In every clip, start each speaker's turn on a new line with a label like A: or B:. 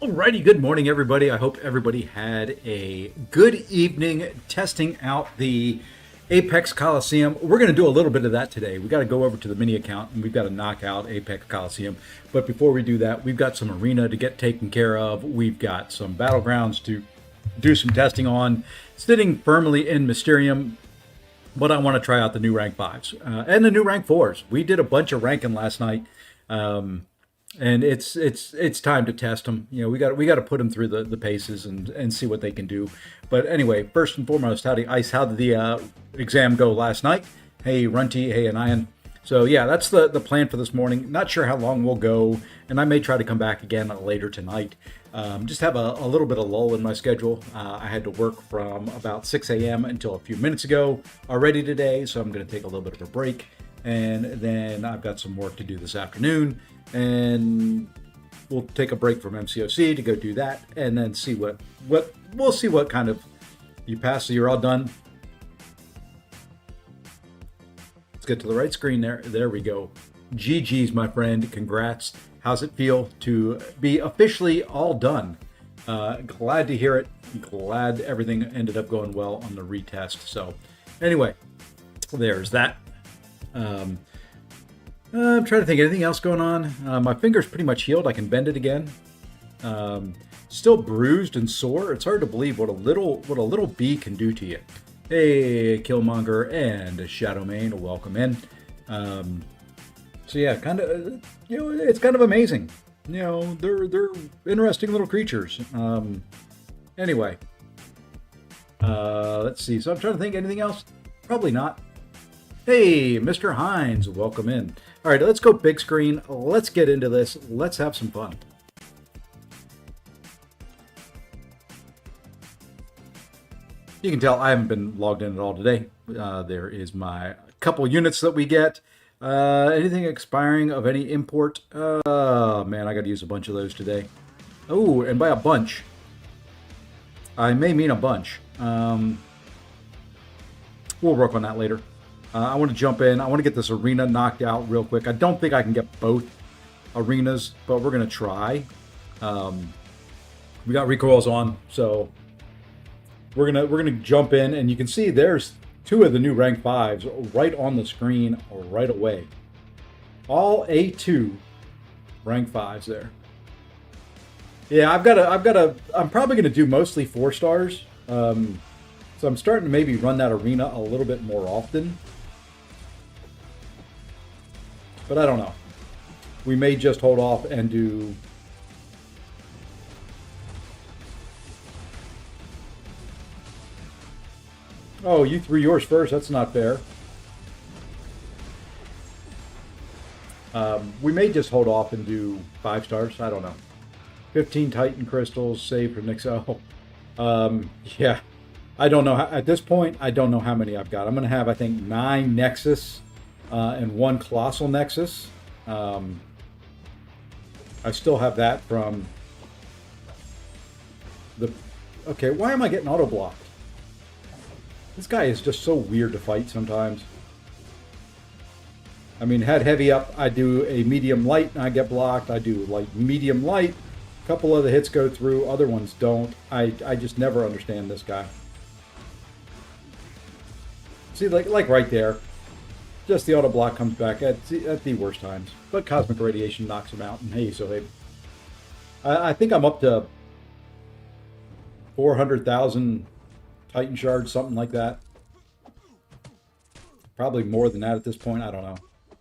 A: Alrighty, good morning, everybody. I hope everybody had a good evening testing out the Apex Coliseum. We're going to do a little bit of that today. We got to go over to the mini account and we've got to knock out Apex Coliseum. But before we do that, we've got some arena to get taken care of. We've got some Battlegrounds to do some testing on, sitting firmly in Mysterium. But I want to try out the new rank 5s and the new rank 4s. We did a bunch of ranking last night. And it's time to test them. You know, we got to put them through the paces and see what they can do. But anyway, first and foremost, howdy Ice, how did the exam go last night? Hey Runty, hey Anian. So yeah, that's the plan for this morning. Not sure how long we'll go, and I may try to come back again later tonight. Just have a little bit of lull in my schedule. I had to work from about 6 a.m. until a few minutes ago already today, so I'm going to take a little bit of a break. And then I've got some work to do this afternoon, and we'll take a break from MCOC to go do that, and then see what we'll see what kind of you pass. So you're all done. Let's get to the right screen there. There we go. GG's, my friend. Congrats. How's it feel to be officially all done? Glad to hear it. Glad everything ended up going well on the retest. So anyway, there's that. I'm trying to think anything else going on. My finger's pretty much healed. I can bend it again. Still bruised and sore. It's hard to believe what a little bee can do to you. Hey, Killmonger and Shadowmane, welcome in. So yeah, kind of, it's kind of amazing. They're interesting little creatures. Anyway, let's see. So I'm trying to think anything else. Probably not. Hey, Mr. Hines, welcome in. All right, let's go big screen. Let's get into this. Let's have some fun. You can tell I haven't been logged in at all today. There is my couple units that we get. Anything expiring of any import? Man, I got to use a bunch of those today. Oh, and by a bunch, I may mean a bunch. We'll work on that later. I want to jump in. I want to get this arena knocked out real quick. I don't think I can get both arenas, but we're going to try. We got recoils on, so we're gonna jump in, and you can see there's two of the new rank 5s right on the screen right away. All A2 rank 5s there. Yeah, I'm probably gonna do mostly 4 stars. So I'm starting to maybe run that arena a little bit more often. But I don't know. We may just hold off and do... Oh, you threw yours first. That's not fair. We may just hold off and do 5 stars. I don't know. 15 Titan crystals saved for next... Oh. Yeah. I don't know. At this point, I don't know how many I've got. I'm going to have, I think, 9 Nexus and 1 Colossal Nexus. I still have that from the... Okay, why am I getting auto-blocked? This guy is just so weird to fight sometimes. I mean, head heavy up, I do a medium light and I get blocked. I do like medium light. A couple of the hits go through, other ones don't. I just never understand this guy. See, like right there. Just the auto block comes back at the worst times. But Cosmic Radiation knocks him out. And hey, so hey. I think I'm up to 400,000 Titan shards, something like that. Probably more than that at this point, I don't know.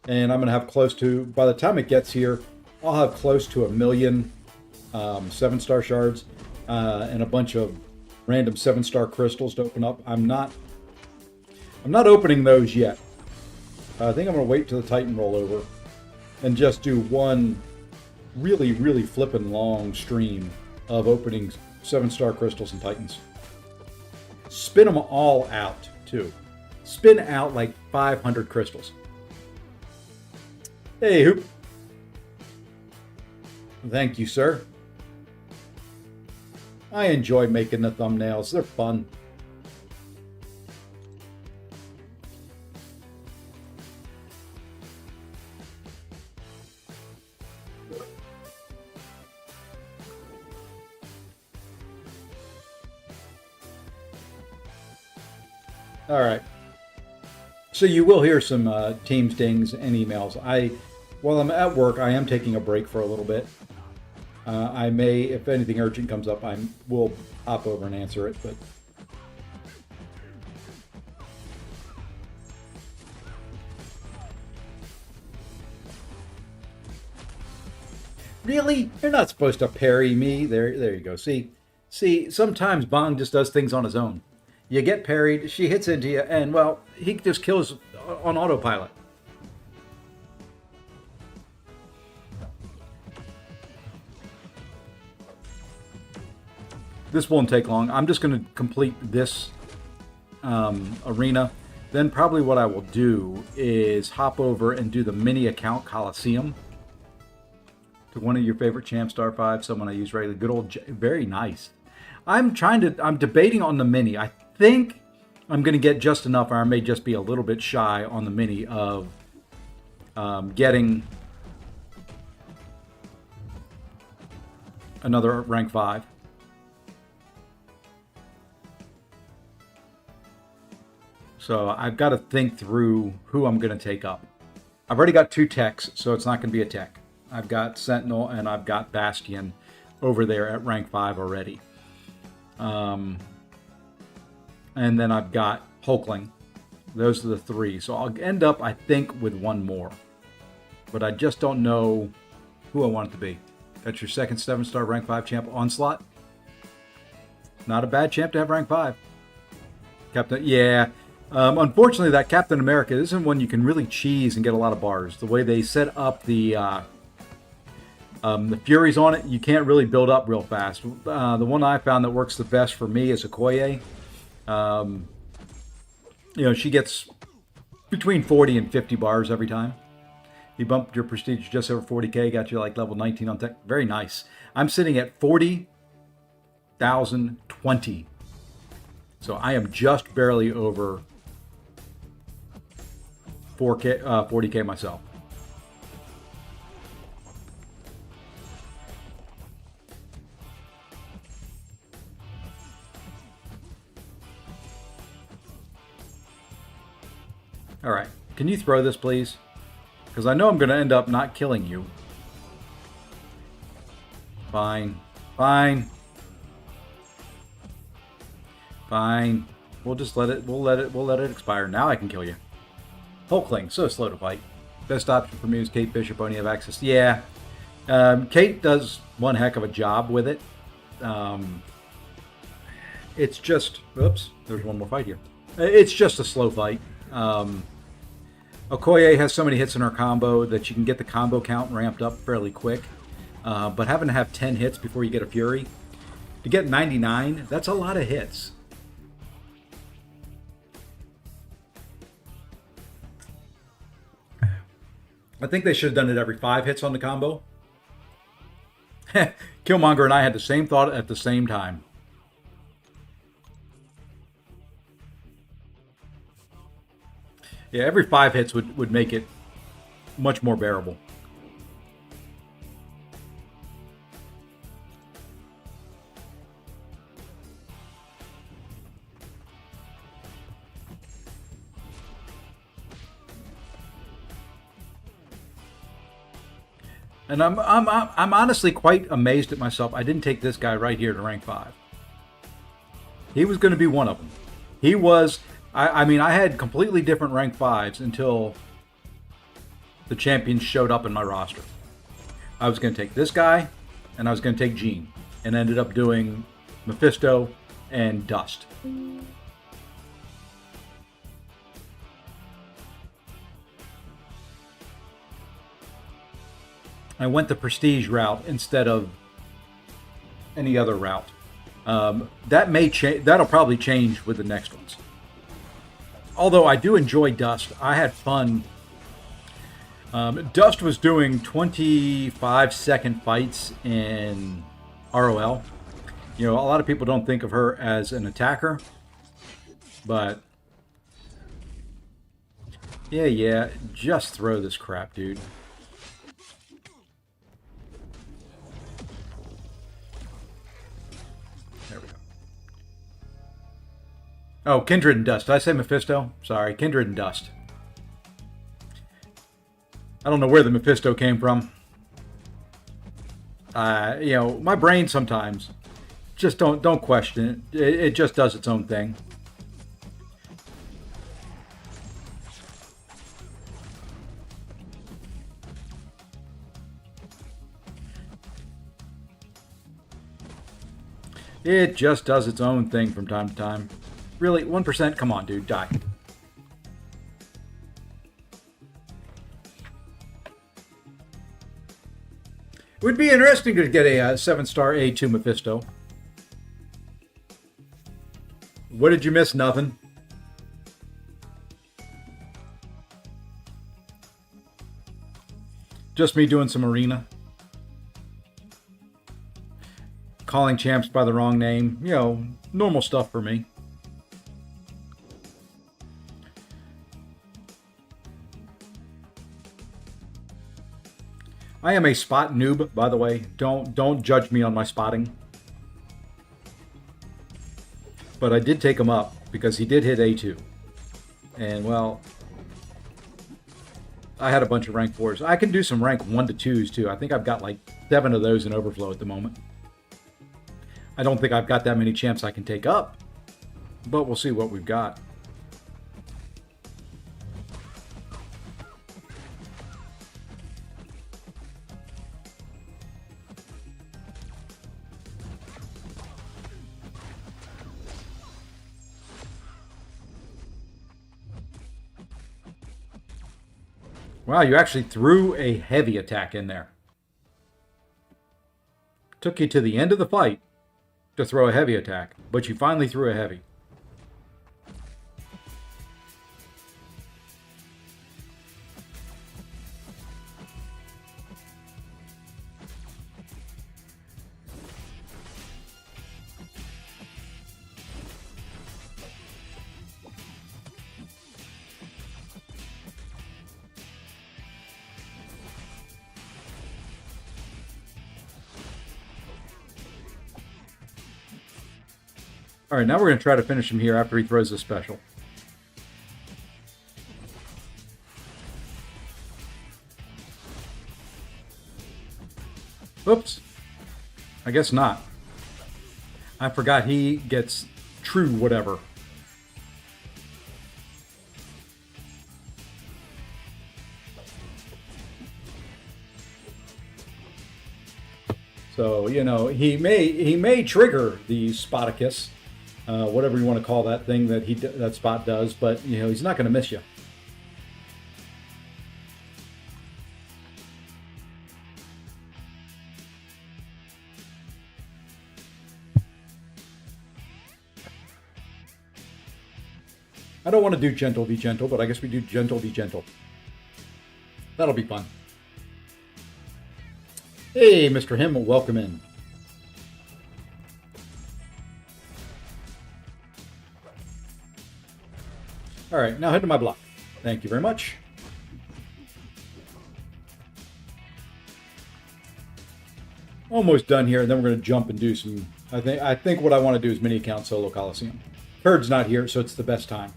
A: And I'm going to have close to, by the time it gets here, I'll have close to 1 million 7-star shards and a bunch of random 7-star crystals to open up. I'm not opening those yet. I think I'm going to wait till the Titan rollover and just do one really, really flippin' long stream of opening 7-star crystals and Titans. Spin them all out, too. Spin out like 500 crystals. Hey, Hoop. Thank you, sir. I enjoy making the thumbnails. They're fun. All right. So you will hear some Teams dings and emails. While I'm at work, I am taking a break for a little bit. I may, if anything urgent comes up, will hop over and answer it. But really, you're not supposed to parry me. There you go. See. Sometimes Bong just does things on his own. You get parried, she hits into you, and well, he just kills on autopilot. This won't take long. I'm just going to complete this arena. Then probably what I will do is hop over and do the mini account Coliseum. To one of your favorite champ star 5, someone I use regularly. Good old, very nice. I'm debating on the mini. I think I'm going to get just enough, or I may just be a little bit shy on the mini of getting another rank 5. So I've got to think through who I'm going to take up. I've already got 2 techs, so it's not going to be a tech. I've got Sentinel and I've got Bastion over there at rank 5 already. And then I've got Hulkling. Those are the 3. So I'll end up, I think, with 1 more. But I just don't know who I want it to be. That's your second 7-star rank 5 champ, Onslaught. Not a bad champ to have rank 5. Captain, yeah. Unfortunately, that Captain America isn't one you can really cheese and get a lot of bars. The way they set up the Furies on it, you can't really build up real fast. The one I found that works the best for me is Okoye. She gets between 40 and 50 bars every time. You bumped your prestige just over 40k, got you like level 19 on tech. Very nice. I'm sitting at 40,020. So I am just barely over 40k myself. All right, can you throw this, please? Because I know I'm going to end up not killing you. Fine. Fine. Fine. We'll just let it expire. Now I can kill you. Hulkling, so slow to fight. Best option for me is Kate Bishop, only have access. Yeah. Kate does one heck of a job with it. It's just, oops, there's one more fight here. It's just a slow fight. Okoye has so many hits in her combo that you can get the combo count ramped up fairly quick. But having to have 10 hits before you get a Fury, to get 99, that's a lot of hits. I think they should have done it every 5 hits on the combo. Killmonger and I had the same thought at the same time. Yeah, every 5 hits would make it much more bearable. And I'm honestly quite amazed at myself. I didn't take this guy right here to rank 5. He was going to be one of them. He was. I mean, I had completely different rank 5s until the champions showed up in my roster. I was going to take this guy, and I was going to take Jean, and ended up doing Mephisto and Dust. I went the prestige route instead of any other route. That may change. That'll probably change with the next ones. Although I do enjoy Dust. I had fun. Dust was doing 25-second fights in ROL. You know, a lot of people don't think of her as an attacker, but yeah, just throw this crap, dude. Oh, Kindred and Dust. Did I say Mephisto? Sorry, Kindred and Dust. I don't know where the Mephisto came from. You know, my brain sometimes just don't question it. It just does its own thing. It just does its own thing from time to time. Really, 1%? Come on, dude, die. It would be interesting to get a 7-star A2 Mephisto. What did you miss? Nothing. Just me doing some arena. Calling champs by the wrong name. You know, normal stuff for me. I am a spot noob, by the way. Don't judge me on my spotting. But I did take him up because he did hit A2. And, well, I had a bunch of rank 4s. I can do some rank 1 to 2s, too. I think I've got like 7 of those in overflow at the moment. I don't think I've got that many champs I can take up. But we'll see what we've got. Wow, you actually threw a heavy attack in there. Took you to the end of the fight to throw a heavy attack, but you finally threw a heavy. All right, now we're going to try to finish him here after he throws a special. Oops. I guess not. I forgot he gets true whatever. So, you know, he may trigger the Spoticus. Whatever you want to call that thing that that spot does, but you know he's not going to miss you. I don't want to do gentle v gentle, but I guess we do gentle v gentle. That'll be fun. Hey, Mr. Himmel, welcome in. All right, now head to my block. Thank you very much. Almost done here, and then we're going to jump and do some. I think what I want to do is mini account solo Coliseum. Kurd's not here, so it's the best time.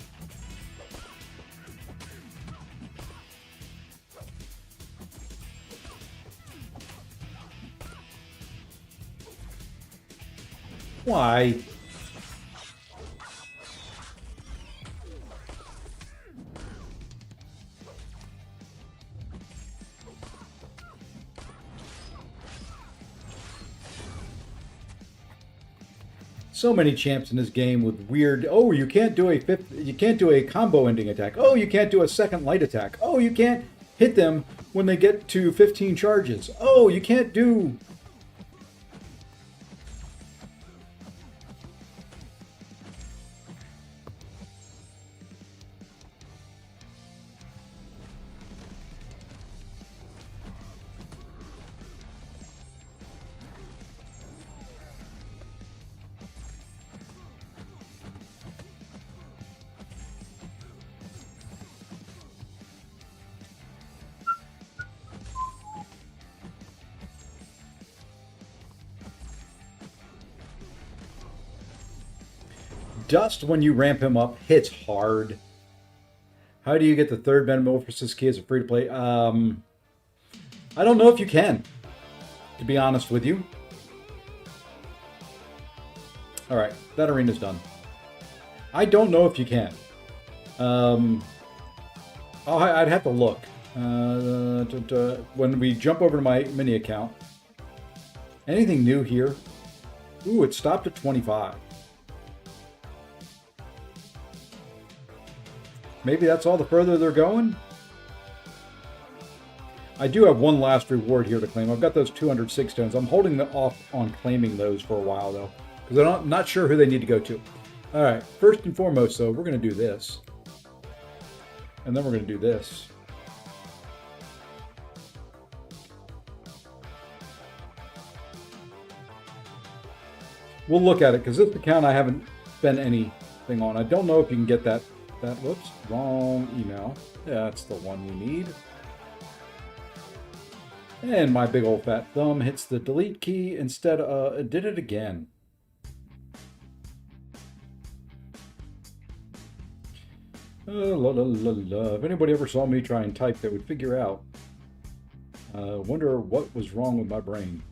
A: Why? So many champs in this game with weird. Oh, you can't do a combo ending attack. Oh, you can't do a second light attack. Oh, you can't hit them when they get to 15 charges. Oh, you can't do. Dust, when you ramp him up, hits hard. How do you get the third Metamorphosis key as a free-to-play? I don't know if you can, to be honest with you. All right, that arena's done. I don't know if you can. I'd have to look. When we jump over to my mini account, anything new here? Ooh, it stopped at 25. Maybe that's all the further they're going? I do have one last reward here to claim. I've got those 206 stones. I'm holding off on claiming those for a while, though, because I'm not sure who they need to go to. All right, first and foremost, though, we're going to do this. And then we're going to do this. We'll look at it, because this account I haven't spent anything on. I don't know if you can get that. Whoops, wrong email. Yeah, that's the one we need. And my big old fat thumb hits the delete key instead of, it did it again. If anybody ever saw me try and type, they would figure out. Wonder what was wrong with my brain.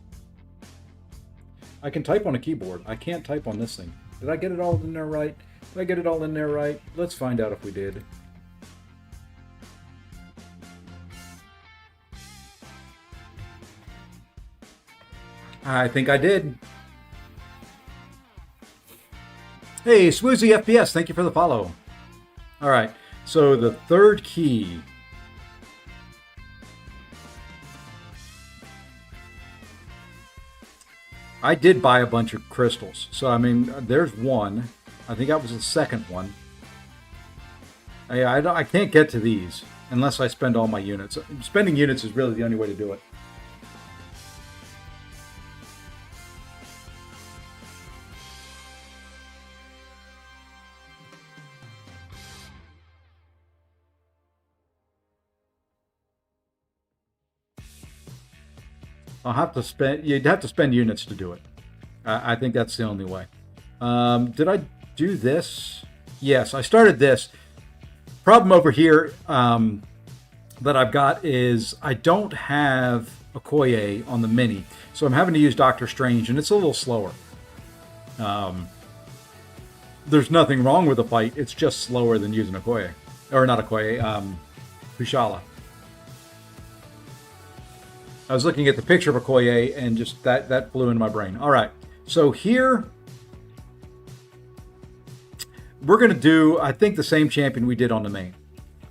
A: I can type on a keyboard. I can't type on this thing. Did I get it all in there right? Did I get it all in there right? Let's find out if we did. I think I did. Hey, Swoozy FPS, thank you for the follow. All right, so the third key. I did buy a bunch of crystals. So, I mean, there's one. I think that was the second one. I can't get to these unless I spend all my units. Spending units is really the only way to do it. You'd have to spend units to do it. I think that's the only way. Did I do this? Yes, I started this. Problem over here that I've got is I don't have Okoye on the mini, so I'm having to use Doctor Strange, and it's a little slower. There's nothing wrong with the fight. It's just slower than using Okoye. Or not Okoye, Kushala. I was looking at the picture of Okoye, and just that flew into my brain. All right, so here we're going to do, I think, the same champion we did on the main.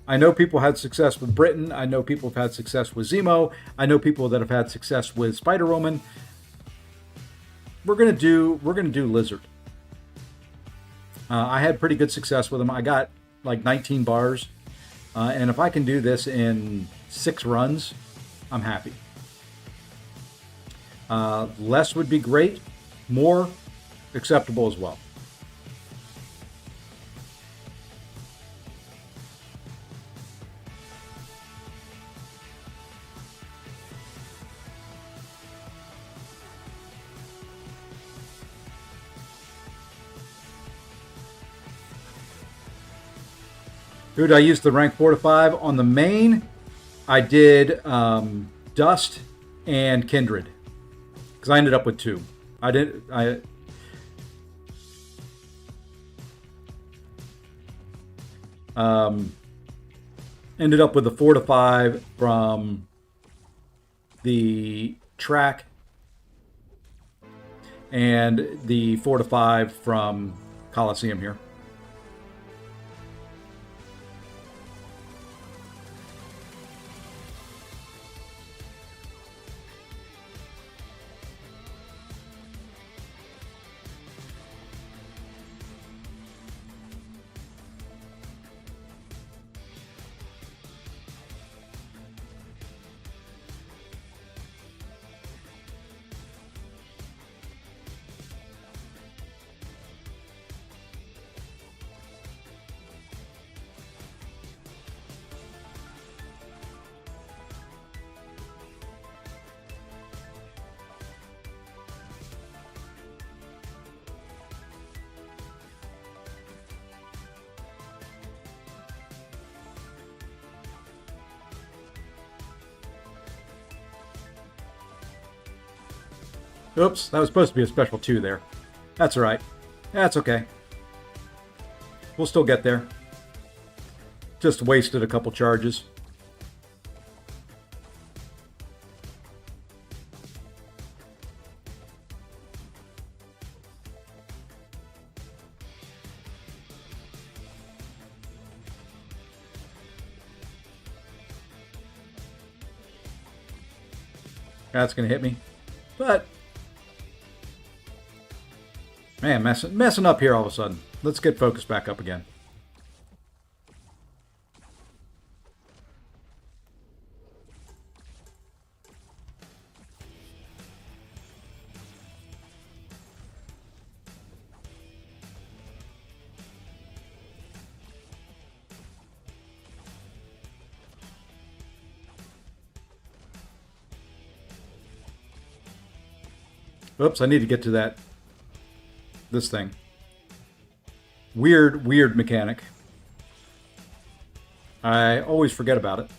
A: I know people had success with Britain. I know people have had success with Zemo. I know people that have had success with Spider-Woman. We're going to do Lizard. I had pretty good success with him. I got like 19 bars, and if I can do this in 6 runs, I'm happy. Less would be great. More acceptable as well. Who did I use the rank 4 to 5? On the main, I did Dust and Kindred. Because I ended up with 2. Ended up with the 4 to 5 from the track and the 4 to 5 from Coliseum here. Oops, that was supposed to be a special 2 there. That's all right. That's okay. We'll still get there. Just wasted a couple charges. That's going to hit me. But, man, messing up here all of a sudden. Let's get focused back up again. Oops, I need to get to this thing. Weird mechanic. I always forget about it.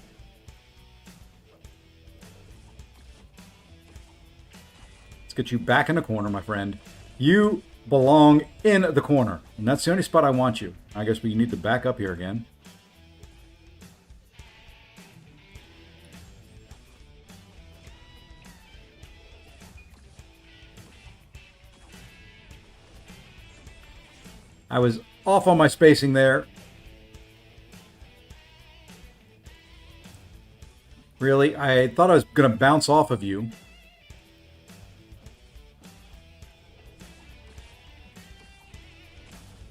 A: Let's get you back in the corner, my friend. You belong in the corner. And that's the only spot I want you. I guess we need to back up here again. I was off on my spacing there. Really? I thought I was going to bounce off of you.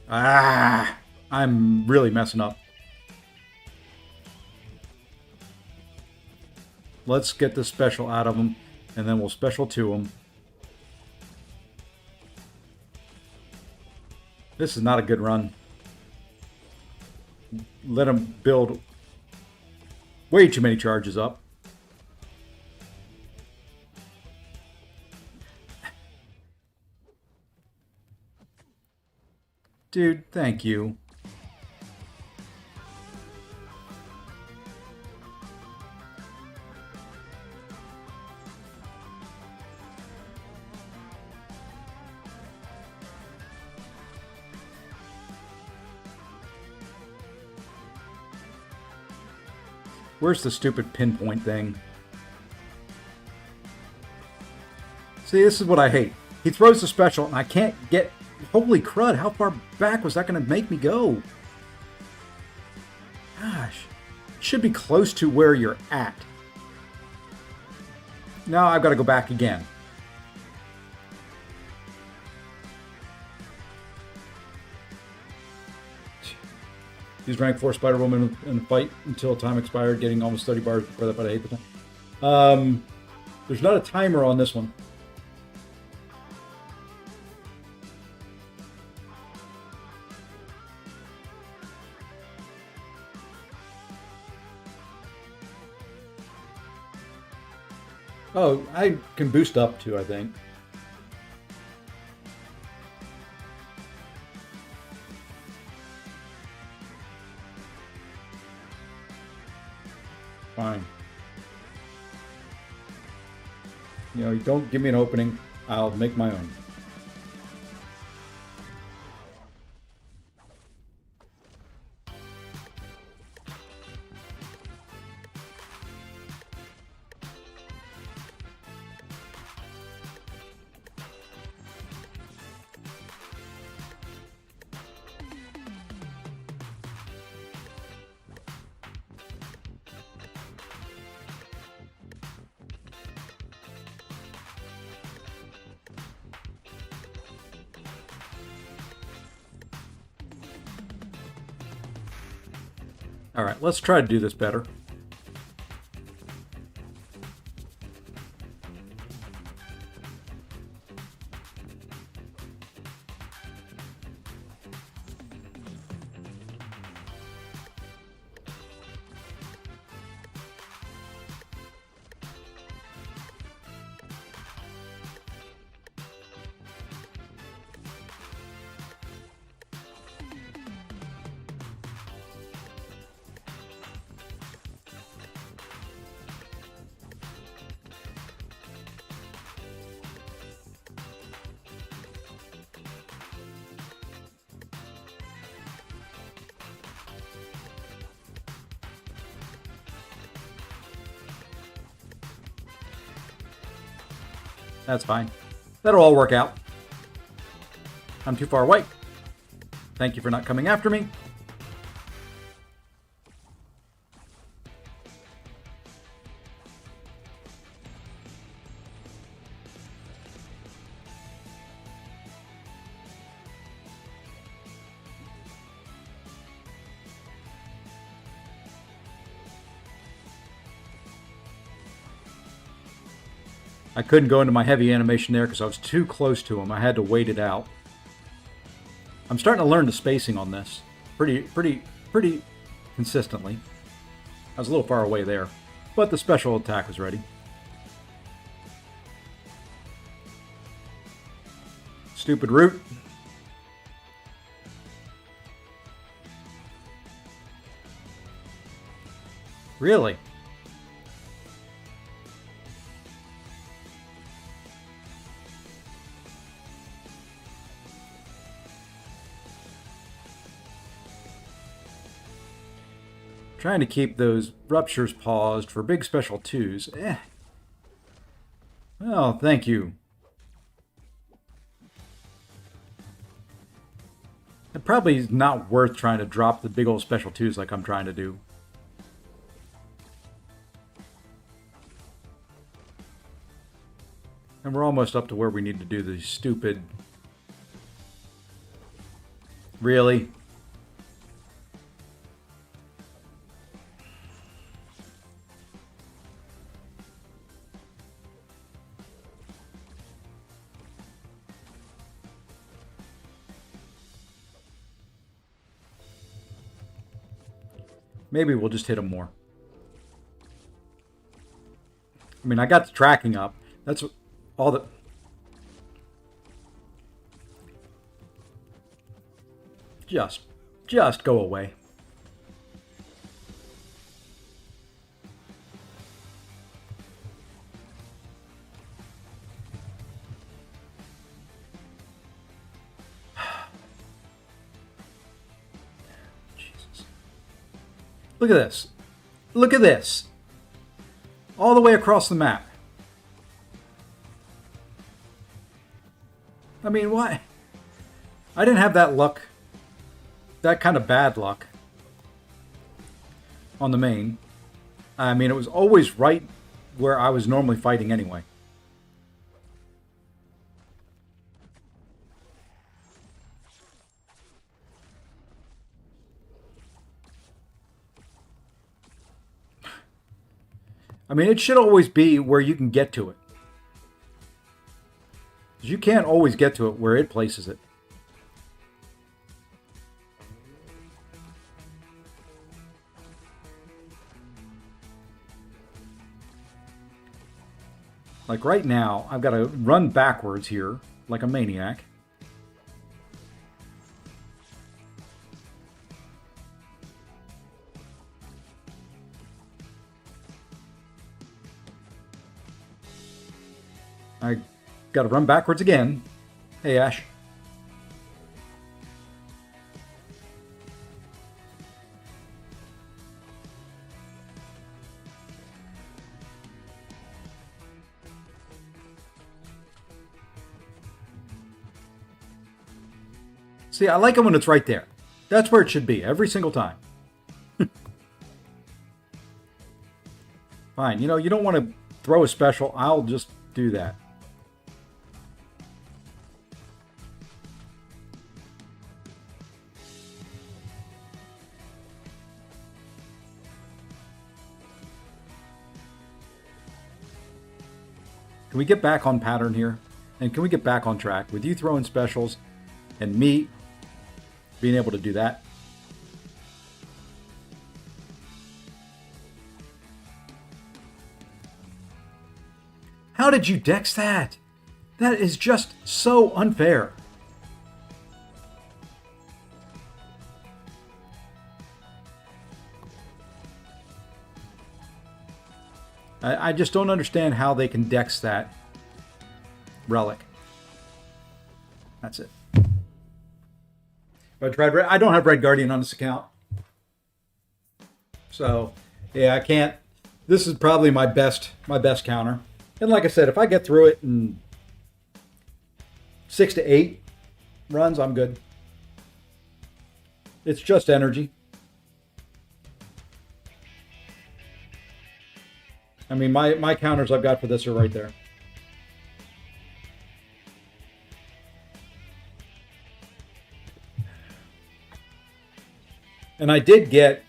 A: Ah, I'm really messing up. Let's get the special out of him, and then we'll special to him. This is not a good run. Let him build way too many charges up. Dude, thank you. Where's the stupid pinpoint thing? See, this is what I hate. He throws the special, and I can't get... Holy crud, how far back was that going to make me go? Gosh. Should be close to where you're at. Now I've got to go back again. Use rank 4 Spider-Woman in the fight until time expired, getting almost 30 bars before that, but I hate the time. There's not a timer on this one. Oh, I can boost up too, I think. Fine. You know, you don't give me an opening, I'll make my own. All right, let's try to do this better. That's fine. That'll all work out. I'm too far away. Thank you for not coming after me. I couldn't go into my heavy animation there because I was too close to him. I had to wait it out. I'm starting to learn the spacing on this pretty consistently. I was a little far away there, but the special attack was ready. Stupid root. Really? Trying to keep those ruptures paused for big special 2s. Well, thank you. It probably is not worth trying to drop the big old special 2s like I'm trying to do. And we're almost up to where we need to do the stupid... Really? Maybe we'll just hit him more. I mean, I got the tracking up. That's all that... Just go away. Look at this. Look at this. All the way across the map. I mean, why? I didn't have that luck. That kind of bad luck. On the main. I mean, it was always right where I was normally fighting anyway. I mean, it should always be where you can get to it. Because you can't always get to it where it places it. Like right now, I've got to run backwards here like a maniac. I got to run backwards again. Hey, Ash. See, I like it when it's right there. That's where it should be, every single time. Fine, you know, you don't want to throw a special. I'll just do that. Can we get back on pattern here? And can we get back on track with you throwing specials and me being able to do that? How did you dex that? That is just so unfair. I just don't understand how they can dex that relic. That's it. I tried. I don't have Red Guardian on this account, so yeah, I can't. This is probably my best counter. And like I said, if I get through it in 6 to 8 runs, I'm good. It's just energy. I mean, my counters I've got for this are right there. And I did get,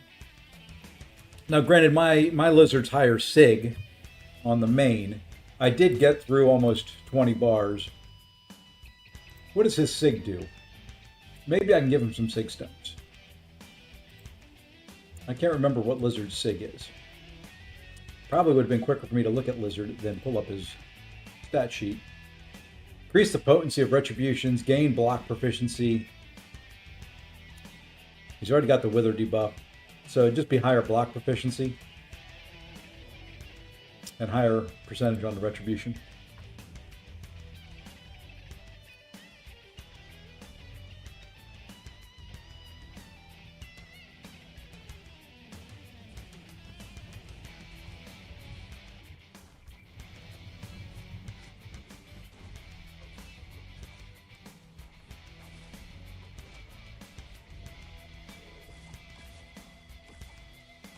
A: now granted my lizard's higher sig on the main. I did get through almost 20 bars. What does his sig do? Maybe I can give him some sig stones. I can't remember what lizard's sig is. Probably would have been quicker for me to look at lizard than pull up his stat sheet. Increase the potency of retributions, gain block proficiency. He's already got the wither debuff, so it'd just be higher block proficiency and higher percentage on the retribution.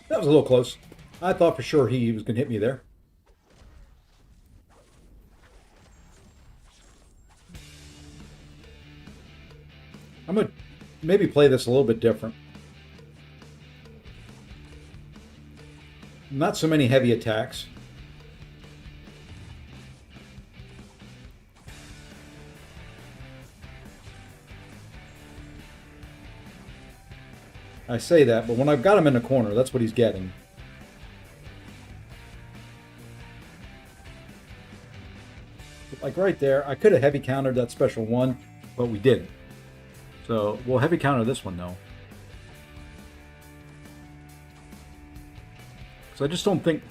A: That was a little close. I thought for sure he was going to hit me there. I'm going to maybe play this a little bit different. Not so many heavy attacks. I say that, but when I've got him in the corner, that's what he's getting. Like right there, I could have heavy countered that special one, but we didn't. So we'll heavy counter this one though. So I just don't think...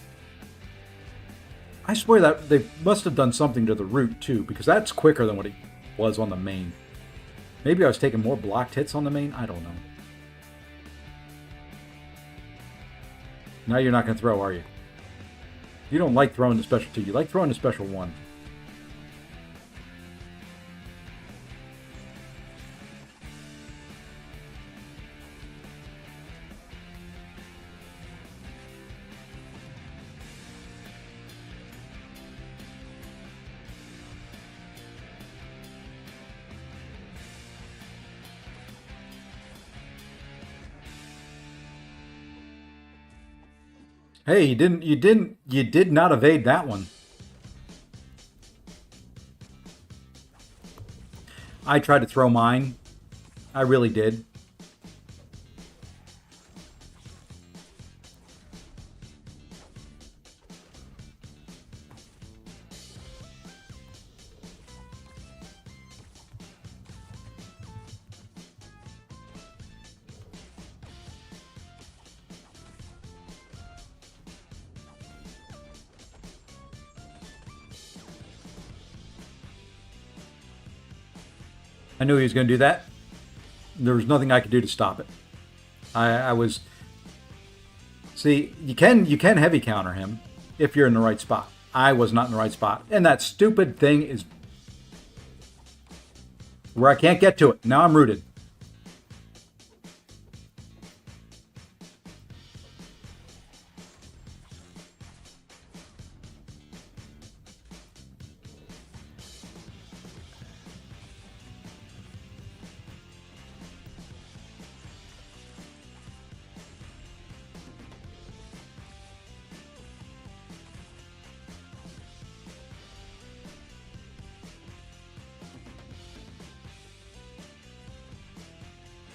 A: I swear that they must have done something to the root too, because that's quicker than what he was on the main. Maybe I was taking more blocked hits on the main, I don't know. Now you're not going to throw, are you? You don't like throwing the special 2. You like throwing the special 1. Hey, you did not evade that one. I tried to throw mine. I really did. I knew he was going to do that. There was nothing I could do to stop it. I was... See, you can heavy counter him if you're in the right spot. I was not in the right spot. And that stupid thing is where I can't get to it. Now I'm rooted.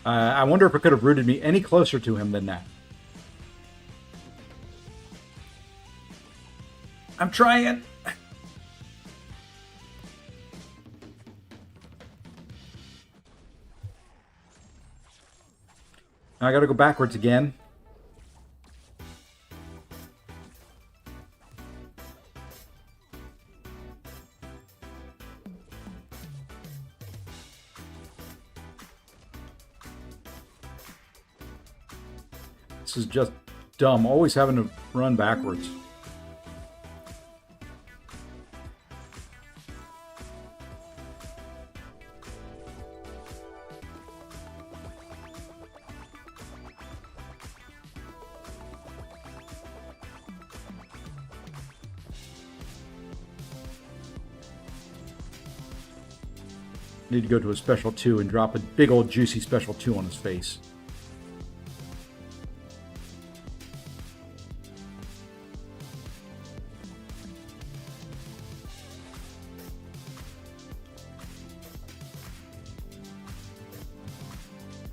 A: I wonder if it could have rooted me any closer to him than that. I'm trying. I got to go backwards again. This is just dumb. Always having to run backwards. Need to go to a special 2 and drop a big old juicy special 2 on his face.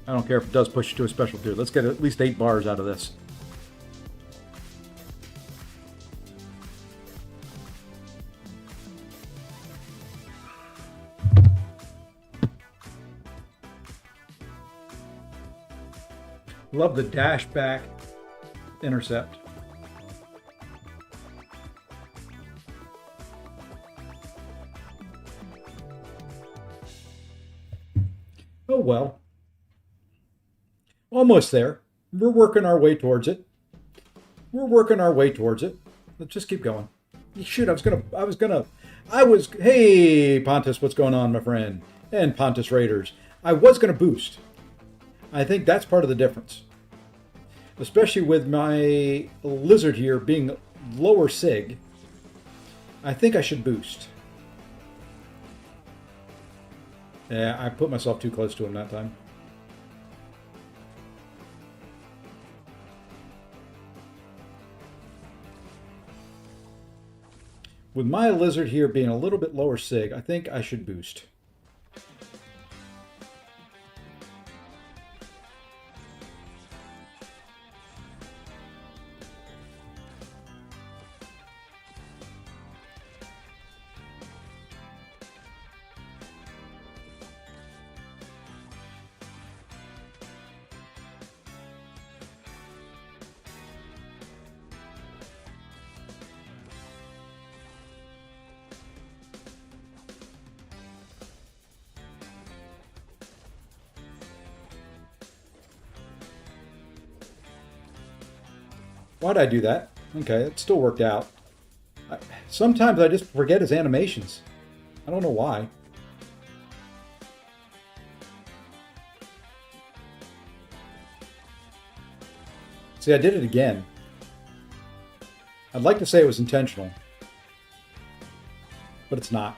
A: I don't care if it does push you to a special 2. Let's get at least 8 bars out of this. Love the dash back intercept. Oh well. Almost there. We're working our way towards it. We're working our way towards it. Let's just keep going. Shoot, hey, Pontus, what's going on, my friend? And Pontus Raiders. I was gonna boost. I think that's part of the difference. Especially with my lizard here being lower sig, I think I should boost. Yeah, I put myself too close to him that time. With my lizard here being a little bit lower sig, I think I should boost. Why'd I do that? Okay, it still worked out. Sometimes I just forget his animations. I don't know why. See, I did it again. I'd like to say it was intentional, but it's not.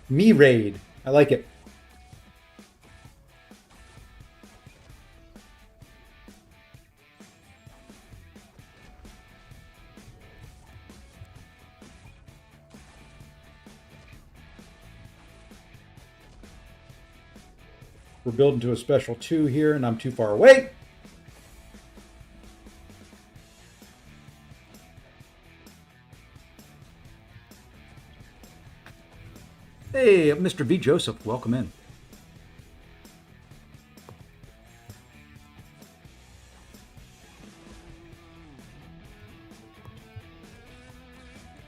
A: Me raid. I like it. We're building to a special 2 here, and I'm too far away. Hey, Mr. V. Joseph, welcome in.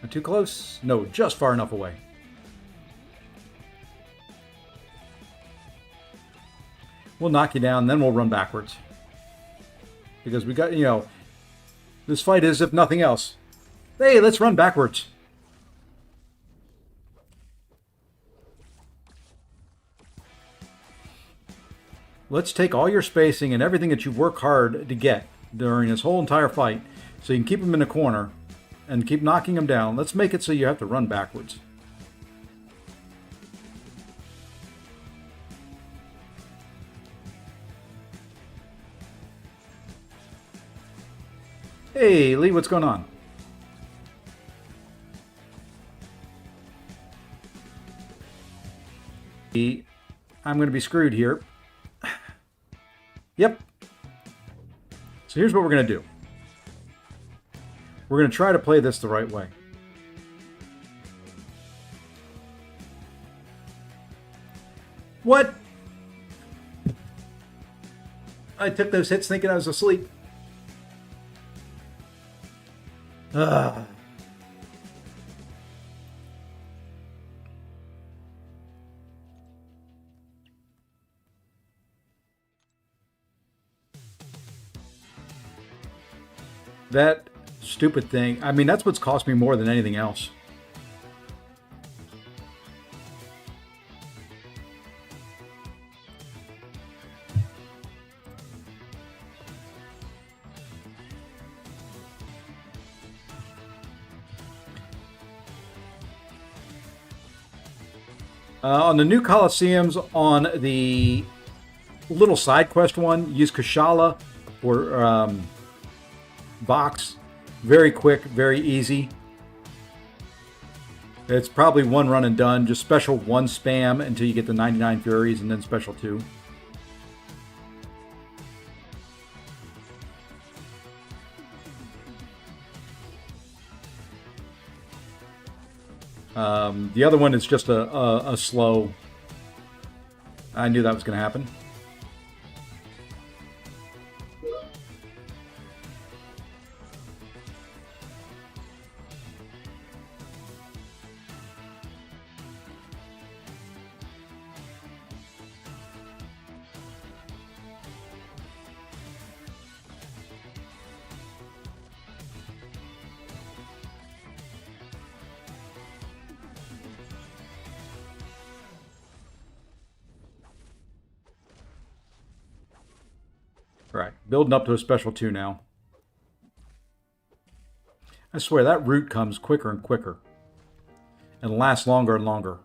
A: Not too close? No, just far enough away. We'll knock you down, then we'll run backwards. Because we got, this fight is, if nothing else. Hey, let's run backwards. Let's take all your spacing and everything that you've worked hard to get during this whole entire fight, so you can keep them in the corner and keep knocking them down. Let's make it so you have to run backwards. Hey, Lee, what's going on? I'm going to be screwed here. Yep. So here's what we're going to do. We're going to try to play this the right way. What? I took those hits thinking I was asleep. Ugh. That Stupid thing. I mean, that's what's cost me more than anything else. On the new Coliseums, on the little side quest one, use Kashala or Vox. Very quick, very easy. It's probably one run and done. Just special 1 spam until you get the 99 Furies, and then special 2. The other one is just a slow. I knew that was going to happen. Right, building up to a special 2 now. I swear that route comes quicker and quicker and lasts longer and longer.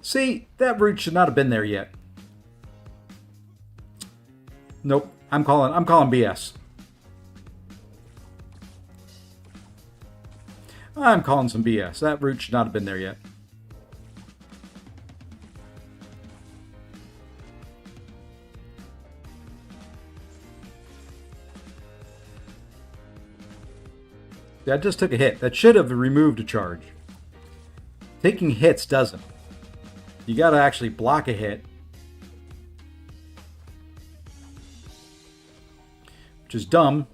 A: See, that route should not have been there yet. Nope, I'm calling BS. I'm calling some BS. That route should not have been there yet. That just took a hit. That should have removed a charge. Taking hits doesn't. You got to actually block a hit. Which is dumb.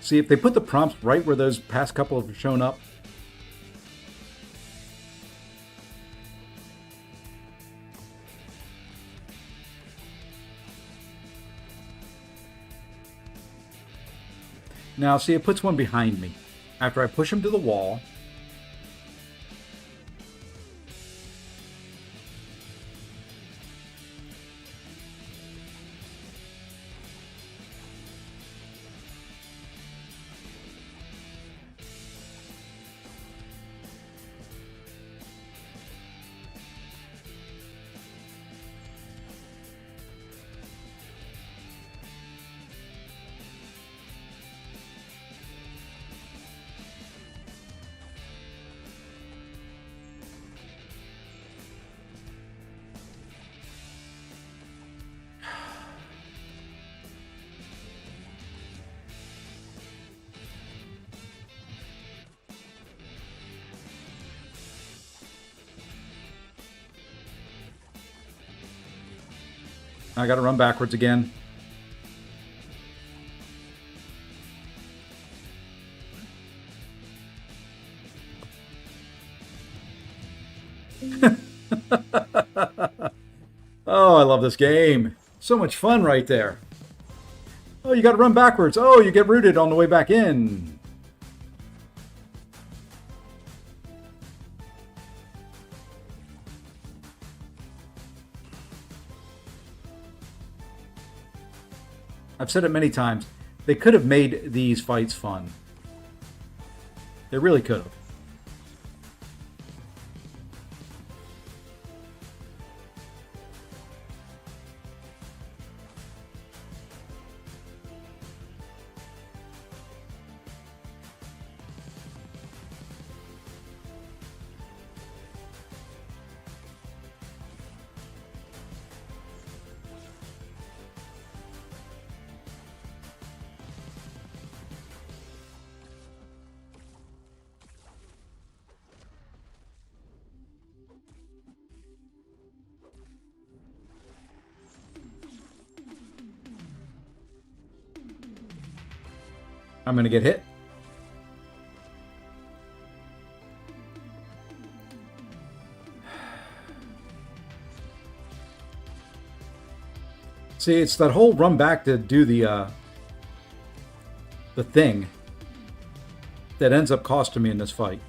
A: See, if they put the prompts right where those past couple have shown up. Now, see, it puts one behind me. After I push him to the wall. I got to run backwards again. Oh, I love this game. So much fun right there. Oh, you got to run backwards. Oh, you get rooted on the way back in. I've said it many times. They could have made these fights fun. They really could have. I'm going to get hit. See, it's that whole run back to do the thing that ends up costing me in this fight.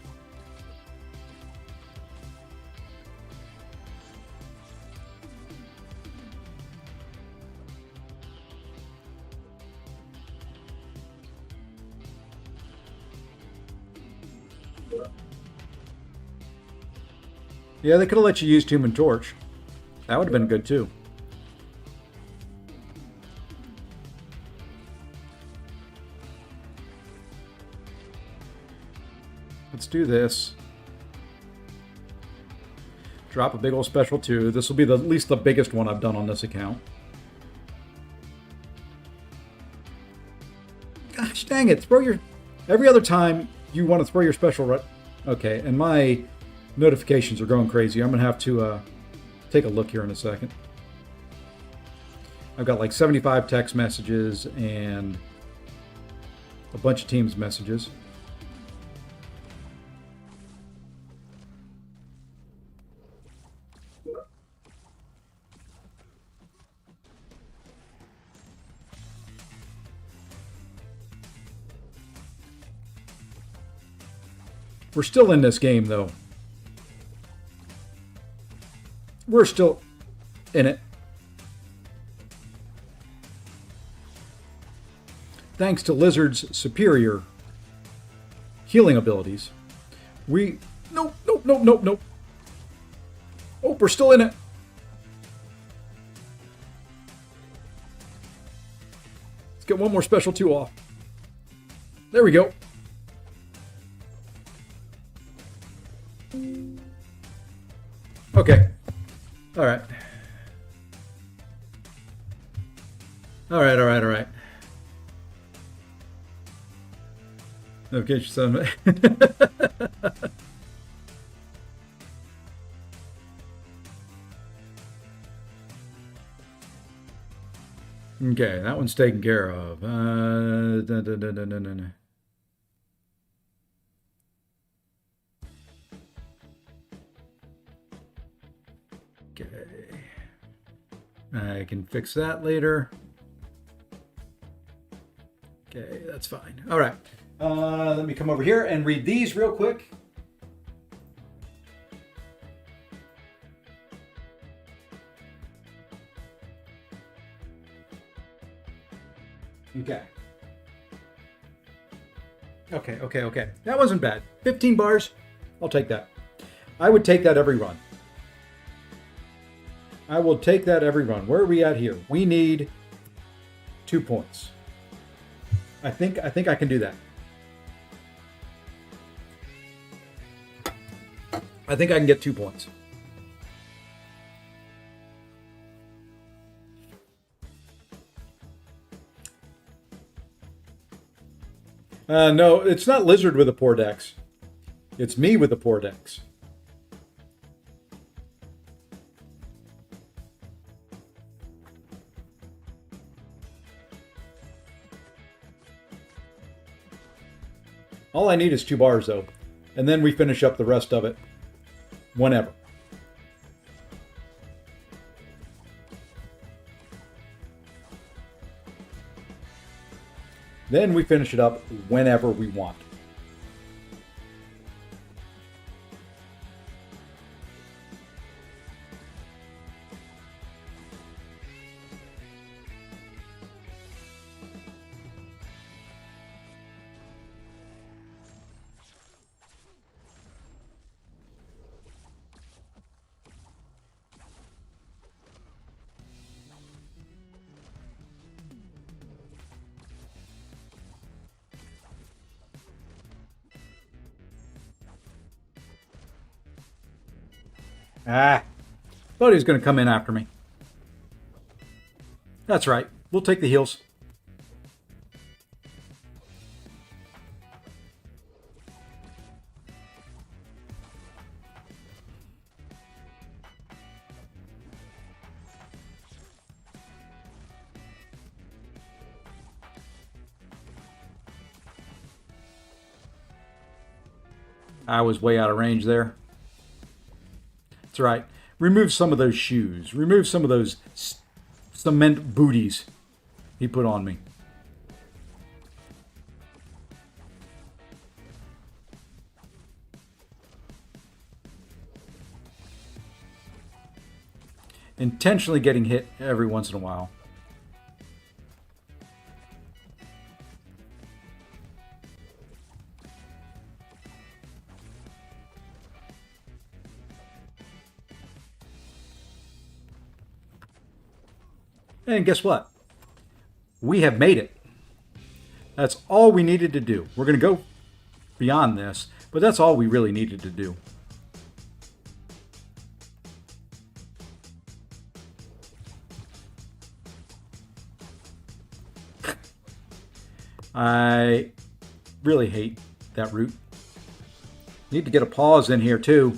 A: Yeah, they could have let you use Human Torch. That would have been good too. Let's do this. Drop a big old special too. This will be at least the biggest one I've done on this account. Gosh dang it. Every other time you want to throw your special... Okay, and my notifications are going crazy. I'm going to have to take a look here in a second. I've got like 75 text messages and a bunch of Teams messages. We're still in this game, though. We're still in it. Thanks to Lizard's superior healing abilities, we... Nope. Oh, we're still in it. Let's get one more special 2 off. There we go. Okay. All right. Okay, son. Okay, that one's taken care of. Okay. I can fix that later. Okay, that's fine. All right. Let me come over here and read these real quick. Okay. That wasn't bad. 15 bars. I'll take that. I would take that every run. I will take that every run. Where are we at here? We need 2 points. I think I can do that. I think I can get 2 points. No, it's not Lizard with a poor dex. It's me with a poor dex. All I need is 2 bars, though. And then we finish up the rest of it whenever. Then we finish it up whenever we want. Thought he was going to come in after me. That's right. We'll take the heals. I was way out of range there. That's right. Remove some of those shoes. Remove some of those cement booties he put on me. Intentionally getting hit every once in a while. And guess what? We have made it. That's all we needed to do. We're going to go beyond this, but that's all we really needed to do. I really hate that route. Need to get a pause in here too.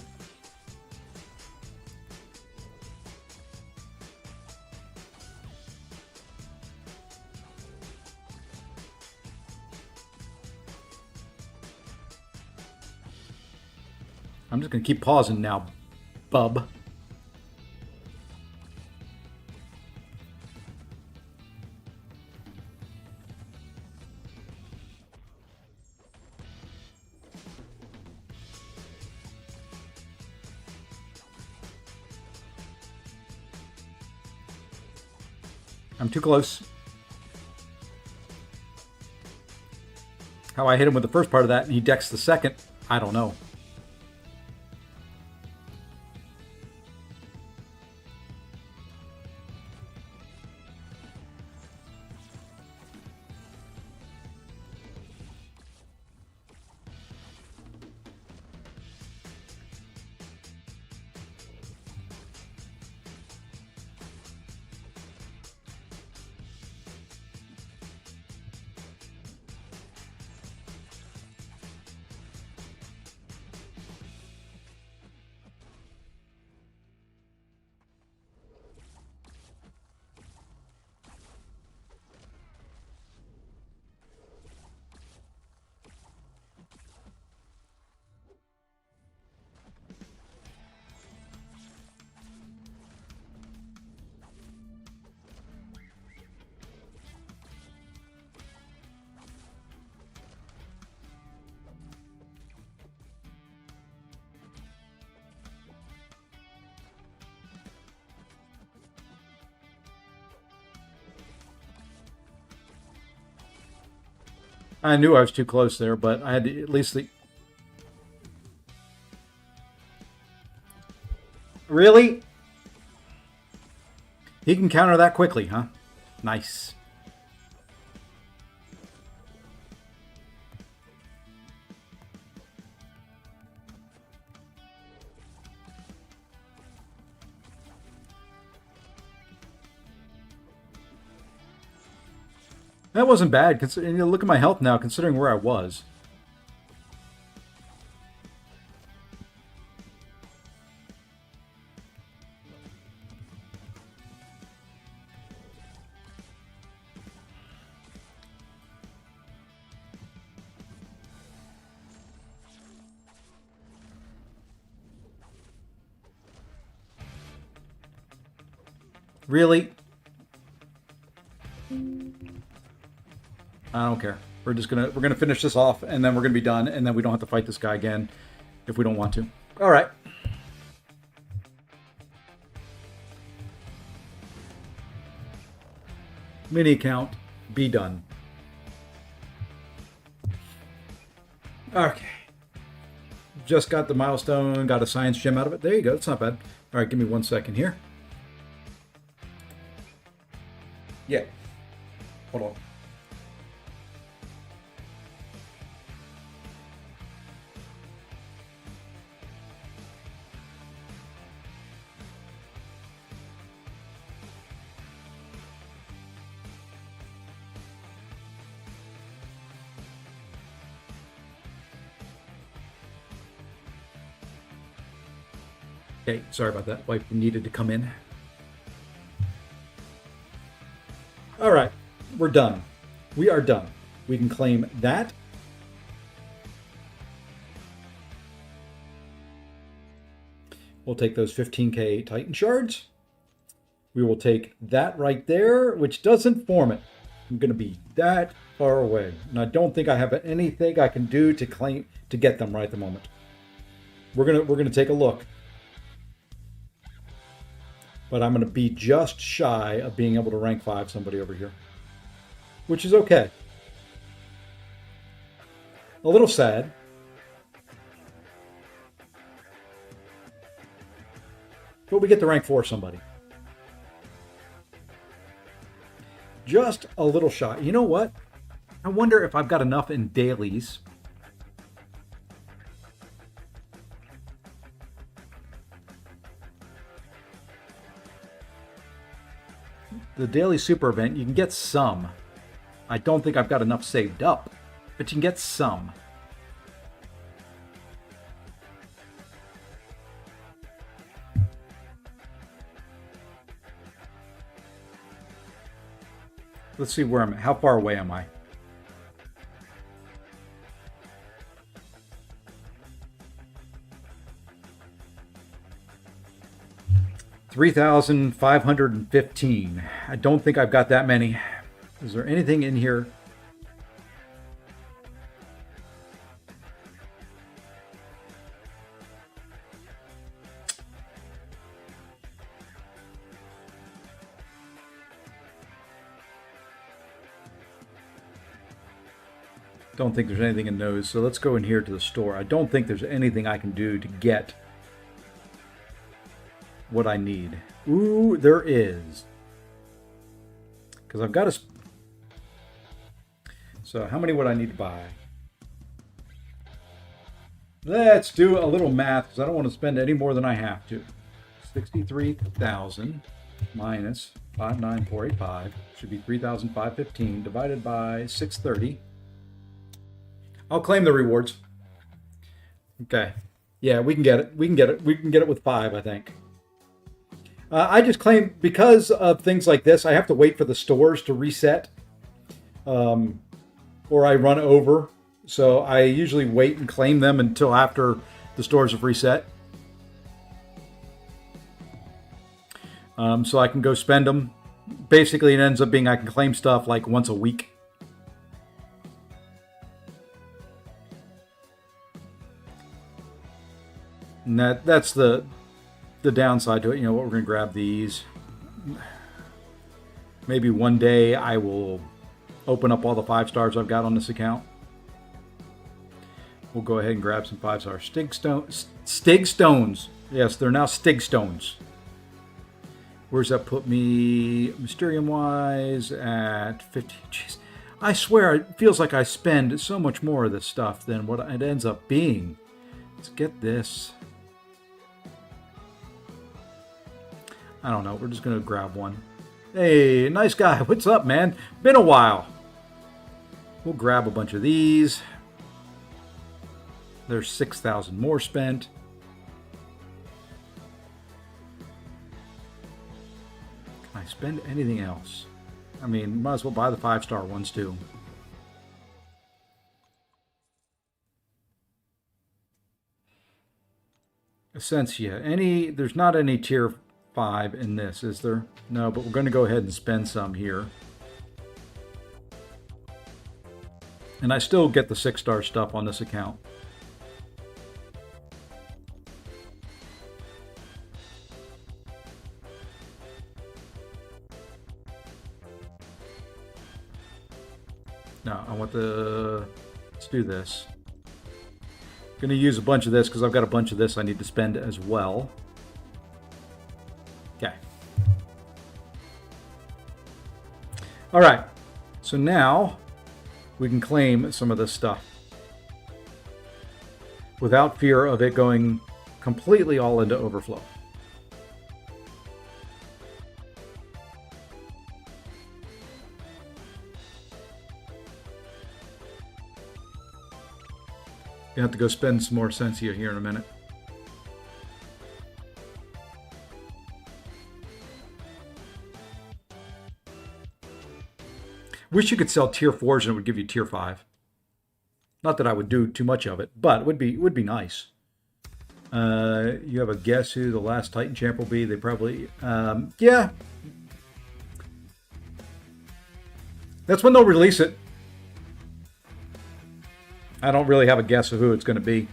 A: I'm just going to keep pausing now, bub. I'm too close. How I hit him with the first part of that and he decks the second, I don't know. I knew I was too close there, but I had to at least... Really? He can counter that quickly, huh? Nice. That wasn't bad. Look at my health now, considering where I was. Really? I don't care. We're gonna finish this off, and then we're gonna be done, and then we don't have to fight this guy again if we don't want to. All right. Mini account, be done. Okay. Just got the milestone, got a science gem out of it. There you go. It's not bad. All right, give me 1 second here. Yeah. Hold on. Okay, sorry about that. Wife needed to come in. All right, we're done. We are done. We can claim that. We'll take those 15k Titan shards. We will take that right there, which doesn't form it. I'm going to be that far away. And I don't think I have anything I can do to claim to get them right at the moment. We're gonna take a look. But I'm going to be just shy of being able to rank 5 somebody over here, which is okay. A little sad. But we get to rank 4 somebody. Just a little shy. You know what? I wonder if I've got enough in dailies. The daily super event, you can get some. I don't think I've got enough saved up, but you can get some. Let's see where I'm at. How far away am I? $3,515. I don't think I've got that many. Is there anything in here? Don't think there's anything in those. So let's go in here to the store. I don't think there's anything I can do to get what I need. Ooh, there is. Because I've got to... So how many would I need to buy? Let's do a little math because I don't want to spend any more than I have to. 63,000 minus 59485 should be 3,515 divided by 630. I'll claim the rewards. Okay. Yeah, we can get it. We can get it. We can get it with 5, I think. I just claim, because of things like this, I have to wait for the stores to reset, or I run over. So I usually wait and claim them until after the stores have reset. So I can go spend them. Basically, it ends up being I can claim stuff like once a week. And that's the downside to it. You know what, we're going to grab these. Maybe one day I will open up all the 5 stars I've got on this account. We'll go ahead and grab some 5-star Stig Stones. Yes, they're now Stig Stones. Where's that put me Mysterium-wise at 50? Jeez, I swear it feels like I spend so much more of this stuff than what it ends up being. Let's get this. I don't know. We're just going to grab one. Hey, nice guy. What's up, man? Been a while. We'll grab a bunch of these. There's 6,000 more spent. Can I spend anything else? I mean, might as well buy the 5-star ones too. Essentia. There's not any tier 5 in this, is there? No, but we're going to go ahead and spend some here. And I still get the 6-star stuff on this account. No, I want let's do this. I'm going to use a bunch of this because I've got a bunch of this I need to spend as well. Okay. All right. So now we can claim some of this stuff without fear of it going completely all into overflow. You have to go spend some more Essentia here in a minute. Wish you could sell tier 4s and it would give you tier 5. Not that I would do too much of it, but it would be nice. You have a guess who the last Titan champ will be? They probably, yeah. That's when they'll release it. I don't really have a guess of who it's going to be.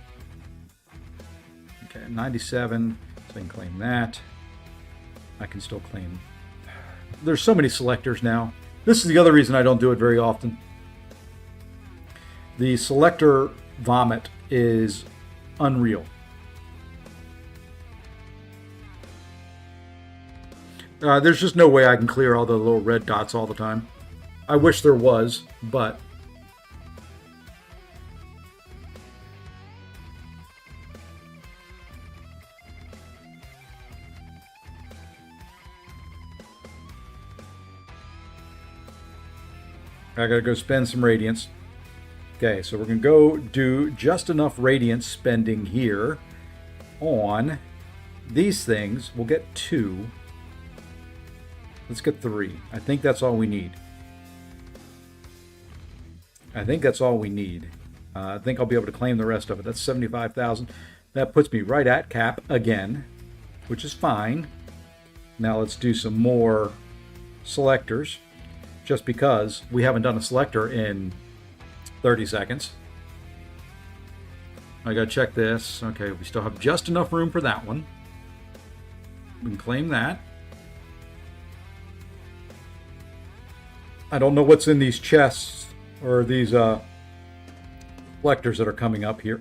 A: Okay, 97. So I can claim that. I can still claim. There's so many selectors now. This is the other reason I don't do it very often. The selector vomit is unreal. There's just no way I can clear all the little red dots all the time. I wish there was, but I gotta go spend some radiance. Okay, so we're gonna go do just enough radiance spending here on these things. We'll get 2. Let's get 3. I think that's all we need. I think that's all we need. I think I'll be able to claim the rest of it. That's 75,000. That puts me right at cap again, which is fine. Now let's do some more selectors, just because we haven't done a selector in 30 seconds. I gotta check this. Okay, we still have just enough room for that one. We can claim that. I don't know what's in these chests or these selectors that are coming up here.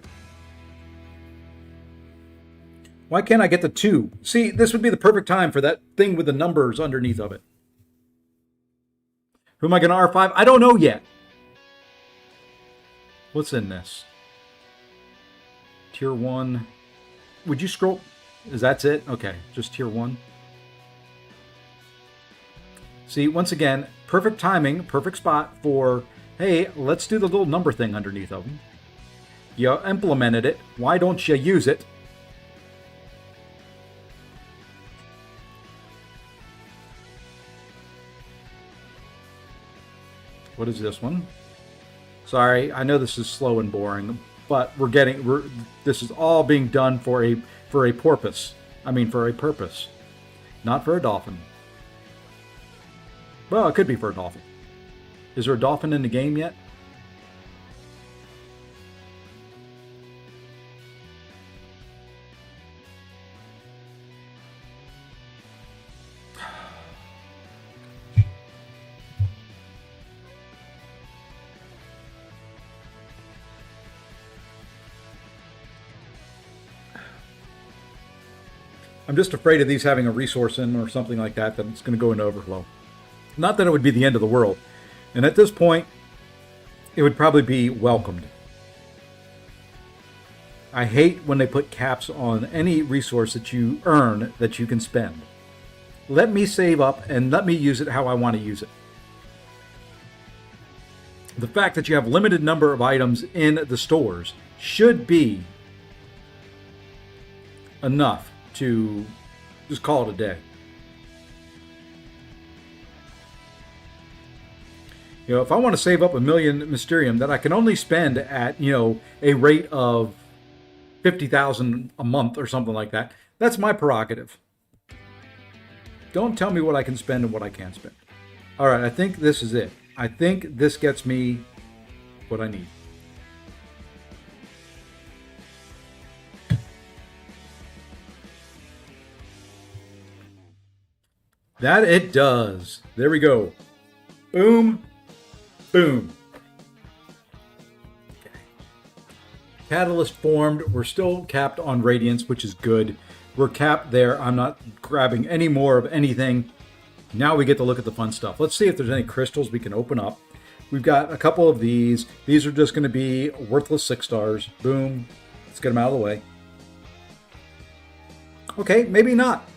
A: Why can't I get the 2? See, this would be the perfect time for that thing with the numbers underneath of it. Who am I going to R5? I don't know yet. What's in this? Tier 1. Would you scroll? Is that it? Okay, just tier 1. See, once again, perfect timing, perfect spot for, hey, let's do the little number thing underneath of them. You implemented it. Why don't you use it? What is this one? Sorry, I know this is slow and boring, but this is all being done for a purpose. I mean, for a purpose, not for a dolphin. Well, it could be for a dolphin. Is there a dolphin in the game yet? I'm just afraid of these having a resource in or something like that it's going to go into overflow. Not that it would be the end of the world. And at this point, it would probably be welcomed. I hate when they put caps on any resource that you earn that you can spend. Let me save up and let me use it how I want to use it. The fact that you have a limited number of items in the stores should be enough to just call it a day. You know, if I want to save up 1 million Mysterium that I can only spend at, a rate of 50,000 a month or something like that, that's my prerogative. Don't tell me what I can spend and what I can't spend. All right, I think this is it. I think this gets me what I need. That it does. There we go. Boom. Boom. Okay. Catalyst formed. We're still capped on Radiance, which is good. We're capped there. I'm not grabbing any more of anything. Now we get to look at the fun stuff. Let's see if there's any crystals we can open up. We've got a couple of these. These are just going to be worthless 6 stars. Boom. Let's get them out of the way. Okay, maybe not.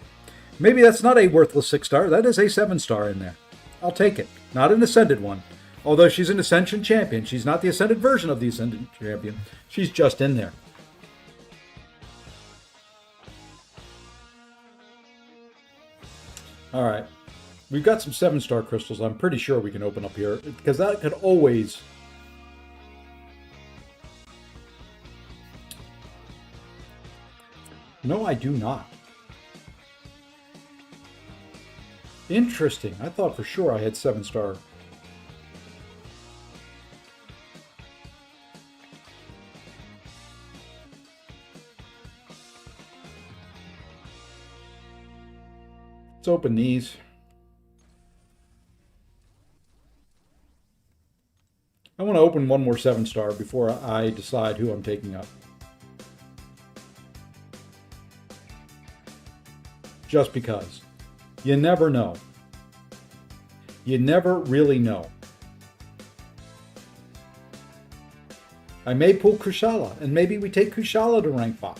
A: Maybe that's not a worthless 6 star. That is a 7 star in there. I'll take it. Not an Ascended one. Although she's an Ascension champion. She's not the Ascended version of the Ascended champion. She's just in there. All right. We've got some 7-star crystals I'm pretty sure we can open up here. Because that could always... No, I do not. Interesting. I thought for sure I had 7-star. Let's open these. I want to open one more 7-star before I decide who I'm taking up. Just because. You never know. You never really know. I may pull Kushala, and maybe we take Kushala to rank 5.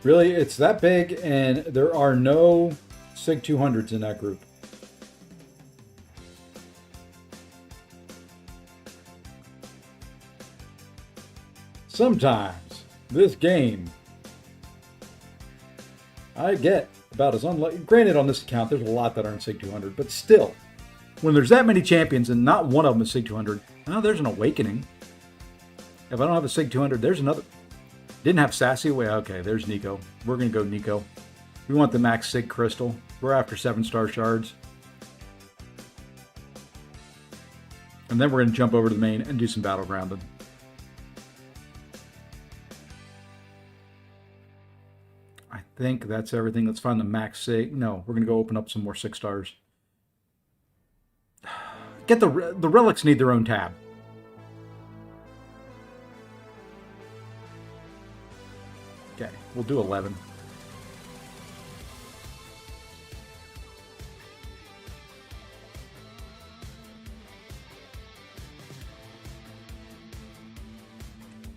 A: Really, it's that big, and there are no SIG 200s in that group. Sometimes this game, I get about as unlucky. Granted, on this account, there's a lot that aren't SIG 200, but still, when there's that many champions and not one of them is SIG 200, now there's an awakening. If I don't have a SIG 200, there's another. Didn't have Sassy away. Okay, there's Nico. We're going to go Nico. We want the max SIG crystal. We're after 7-star shards. And then we're going to jump over to the main and do some battlegrounding. I think that's everything. Let's find the max SIG. No, we're going to go open up some more 6-stars. Get the relics need their own tab. Okay, we'll do 11.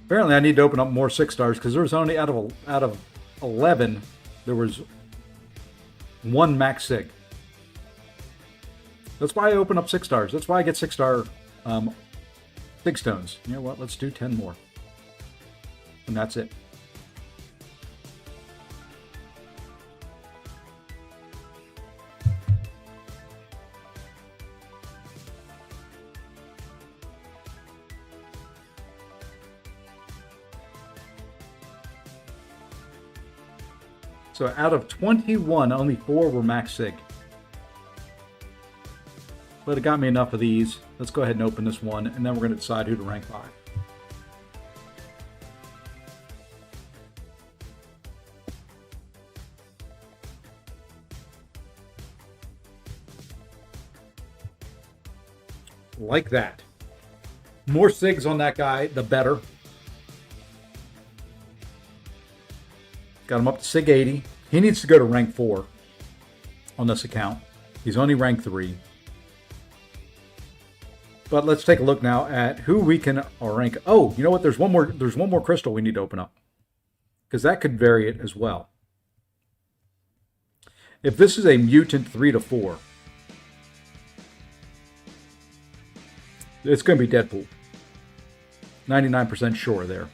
A: Apparently I need to open up more 6-stars because there was only out of 11 there was one max SIG. That's why I open up 6-stars. That's why I get 6-star SIG stones. You know what? Let's do 10 more. And that's it. So out of 21, only 4 were max SIG. But it got me enough of these. Let's go ahead and open this one, and then we're going to decide who to rank 5. Like that. More SIGs on that guy, the better. Got him up to SIG 80. He needs to go to rank 4 on this account. He's only rank 3. But let's take a look now at who we can rank. Oh, you know what? There's one more crystal we need to open up, because that could vary it as well. If this is a mutant 3 to 4, it's going to be Deadpool. 99% sure there.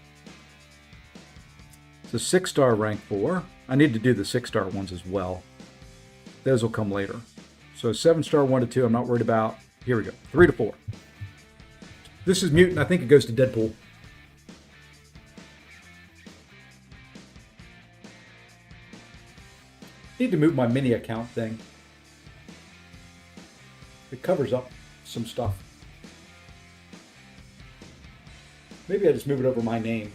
A: It's a 6-star rank 4. I need to do the 6-star ones as well. Those will come later. So 7-star 1 to 2, I'm not worried about. Here we go. 3 to 4. This is mutant. I think it goes to Deadpool. Need to move my mini account thing. It covers up some stuff. Maybe I just move it over my name.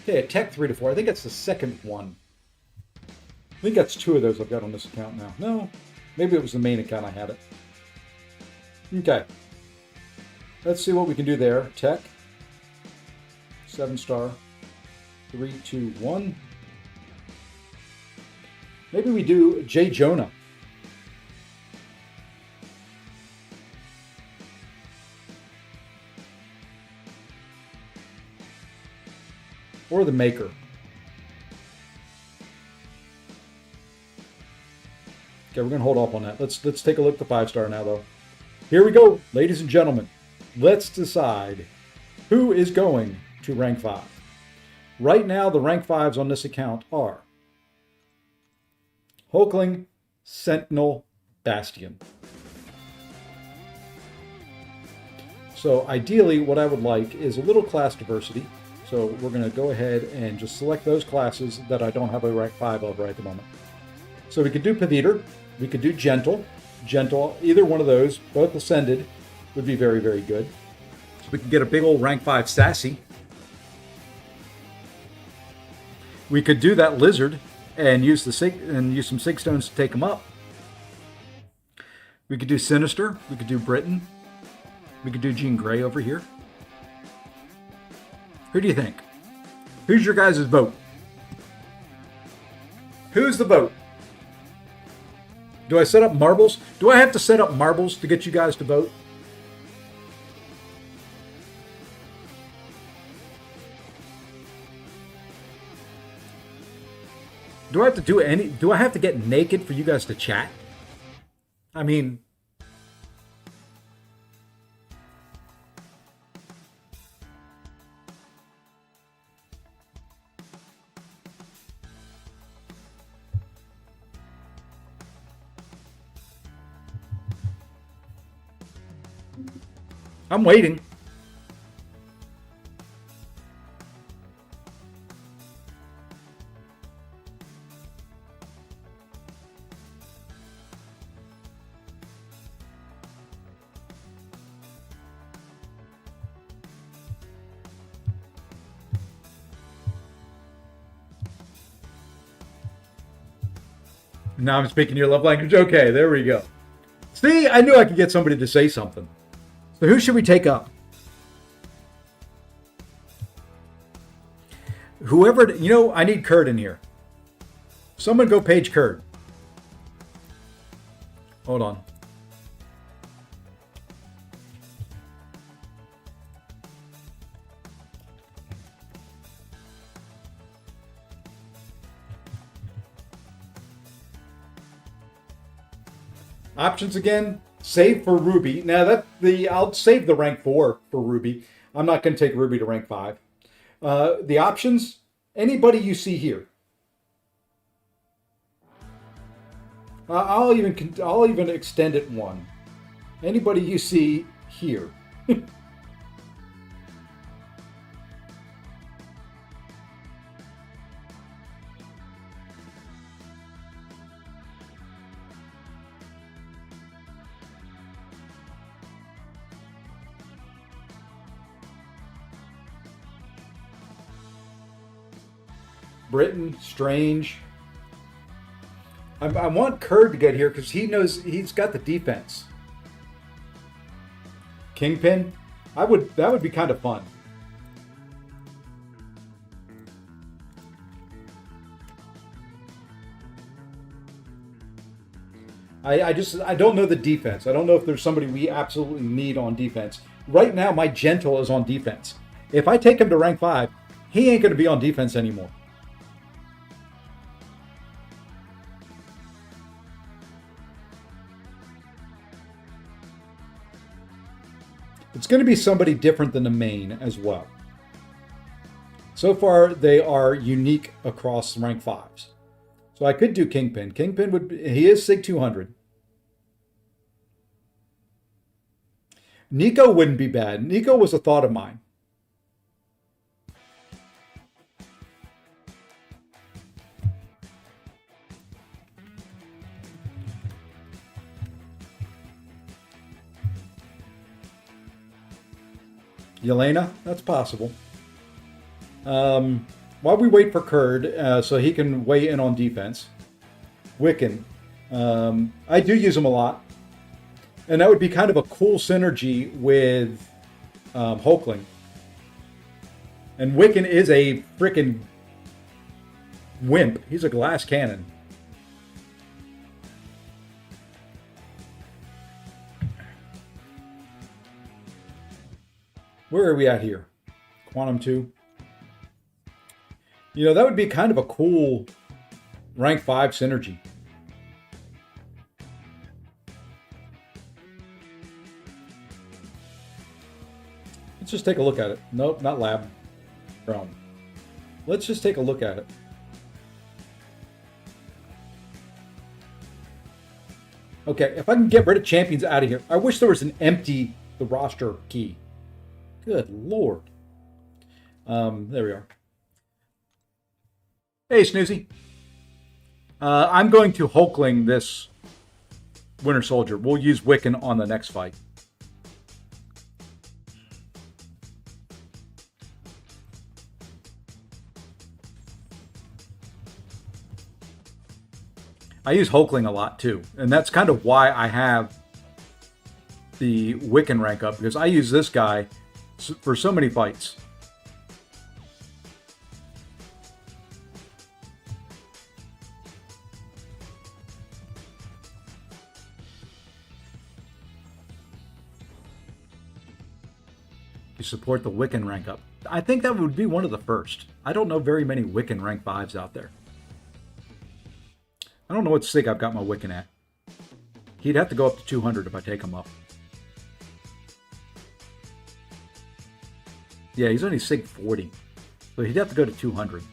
A: Okay, a tech 3 to 4. I think that's the second one. I think that's 2 of those I've got on this account now. No, maybe it was the main account I had it. Okay. Let's see what we can do there. Tech. 7-star. 3, 2, 1. Maybe we do J. Jonah. Or the Maker. Okay, we're going to hold off on that. Let's take a look at the 5-star now, though. Here we go, ladies and gentlemen. Let's decide who is going to rank 5. Right now, the rank 5s on this account are Hulkling, Sentinel, Bastion. So ideally, what I would like is a little class diversity. So we're going to go ahead and just select those classes that I don't have a rank 5 of right at the moment. So we could do Paviter, we could do Gentle, either one of those, both ascended, would be very, very good. So we could get a big old rank 5 Sassy. We could do that Lizard and use some Sig Stones to take them up. We could do Sinister, we could do Britain, we could do Jean Grey over here. Who do you think? Who's your guys' vote? Who's the vote? Do I set up marbles? Do I have to set up marbles to get you guys to vote? Do I have to do any? Do I have to get naked for you guys to chat? I mean, I'm waiting. Now I'm speaking your love language. Okay, there we go. See, I knew I could get somebody to say something. So who should we take up? Whoever, I need Kurt in here. Someone go page Kurt. Hold on. Options again. Save for Ruby. Now I'll save the rank 4 for Ruby. I'm not going to take Ruby to rank 5. The options, anybody you see here. I'll even extend it one. Anybody you see here. Britain, Strange. I want Kurd to get here because he knows he's got the defense. Kingpin, that would be kind of fun. I don't know the defense. I don't know if there's somebody we absolutely need on defense. Right now, my Gentle is on defense. If I take him to rank 5, he ain't going to be on defense anymore. It's going to be somebody different than the main as well. So far, they are unique across rank 5s. So I could do Kingpin. Kingpin he is Sig 200. Nico wouldn't be bad. Nico was a thought of mine. Yelena, that's possible. While we wait for Kurd, so he can weigh in on defense, Wiccan, I do use him a lot. And that would be kind of a cool synergy with Hulkling. And Wiccan is a freaking wimp. He's a glass cannon. Where are we at here? Quantum 2. That would be kind of a cool rank 5 synergy. Let's just take a look at it. Nope, not lab. Realm. Let's just take a look at it. Okay, if I can get rid of champions out of here. I wish there was an empty the roster key. Good Lord. There we are. Hey, Snoozy. I'm going to Hulkling this Winter Soldier. We'll use Wiccan on the next fight. I use Hulkling a lot too, and that's kind of why I have the Wiccan rank up, because I use this guy for so many fights. You support the Wiccan rank up. I think that would be one of the first. I don't know very many Wiccan rank 5s out there. I don't know what sig I've got my Wiccan at. He'd have to go up to 200 if I take him up. Yeah, he's only sig 40. So he'd have to go to 200.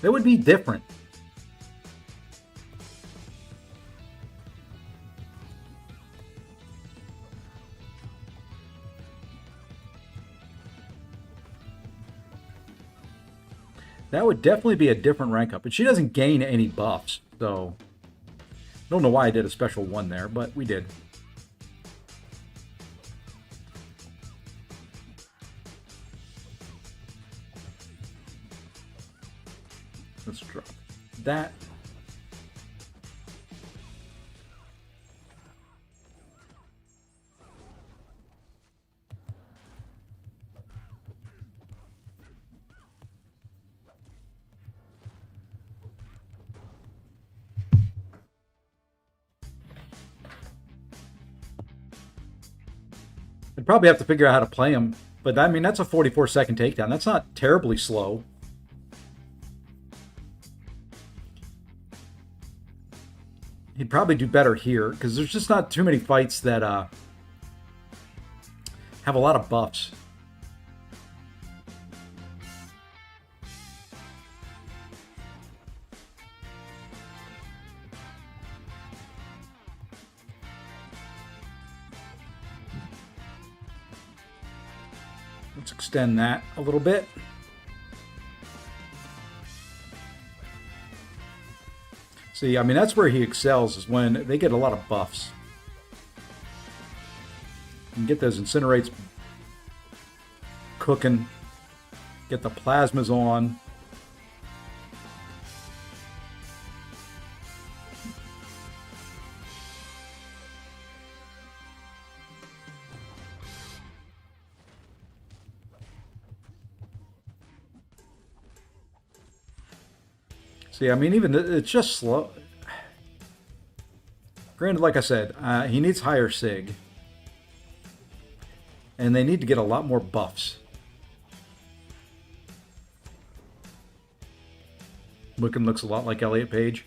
A: That would be different. That would definitely be a different rank up. And she doesn't gain any buffs, so I don't know why I did a special one there, but we did. Let's drop that. I'd probably have to figure out how to play him, but I mean, that's a 44-second takedown. That's not terribly slow. He'd probably do better here, because there's just not too many fights that have a lot of buffs. Let's extend that a little bit. See, I mean, that's where he excels, is when they get a lot of buffs. You can get those incinerates cooking, get the plasmas on. See, I mean, even it's just slow. Granted, like I said, he needs higher sig. And they need to get a lot more buffs. Wiccan looks a lot like Elliot Page.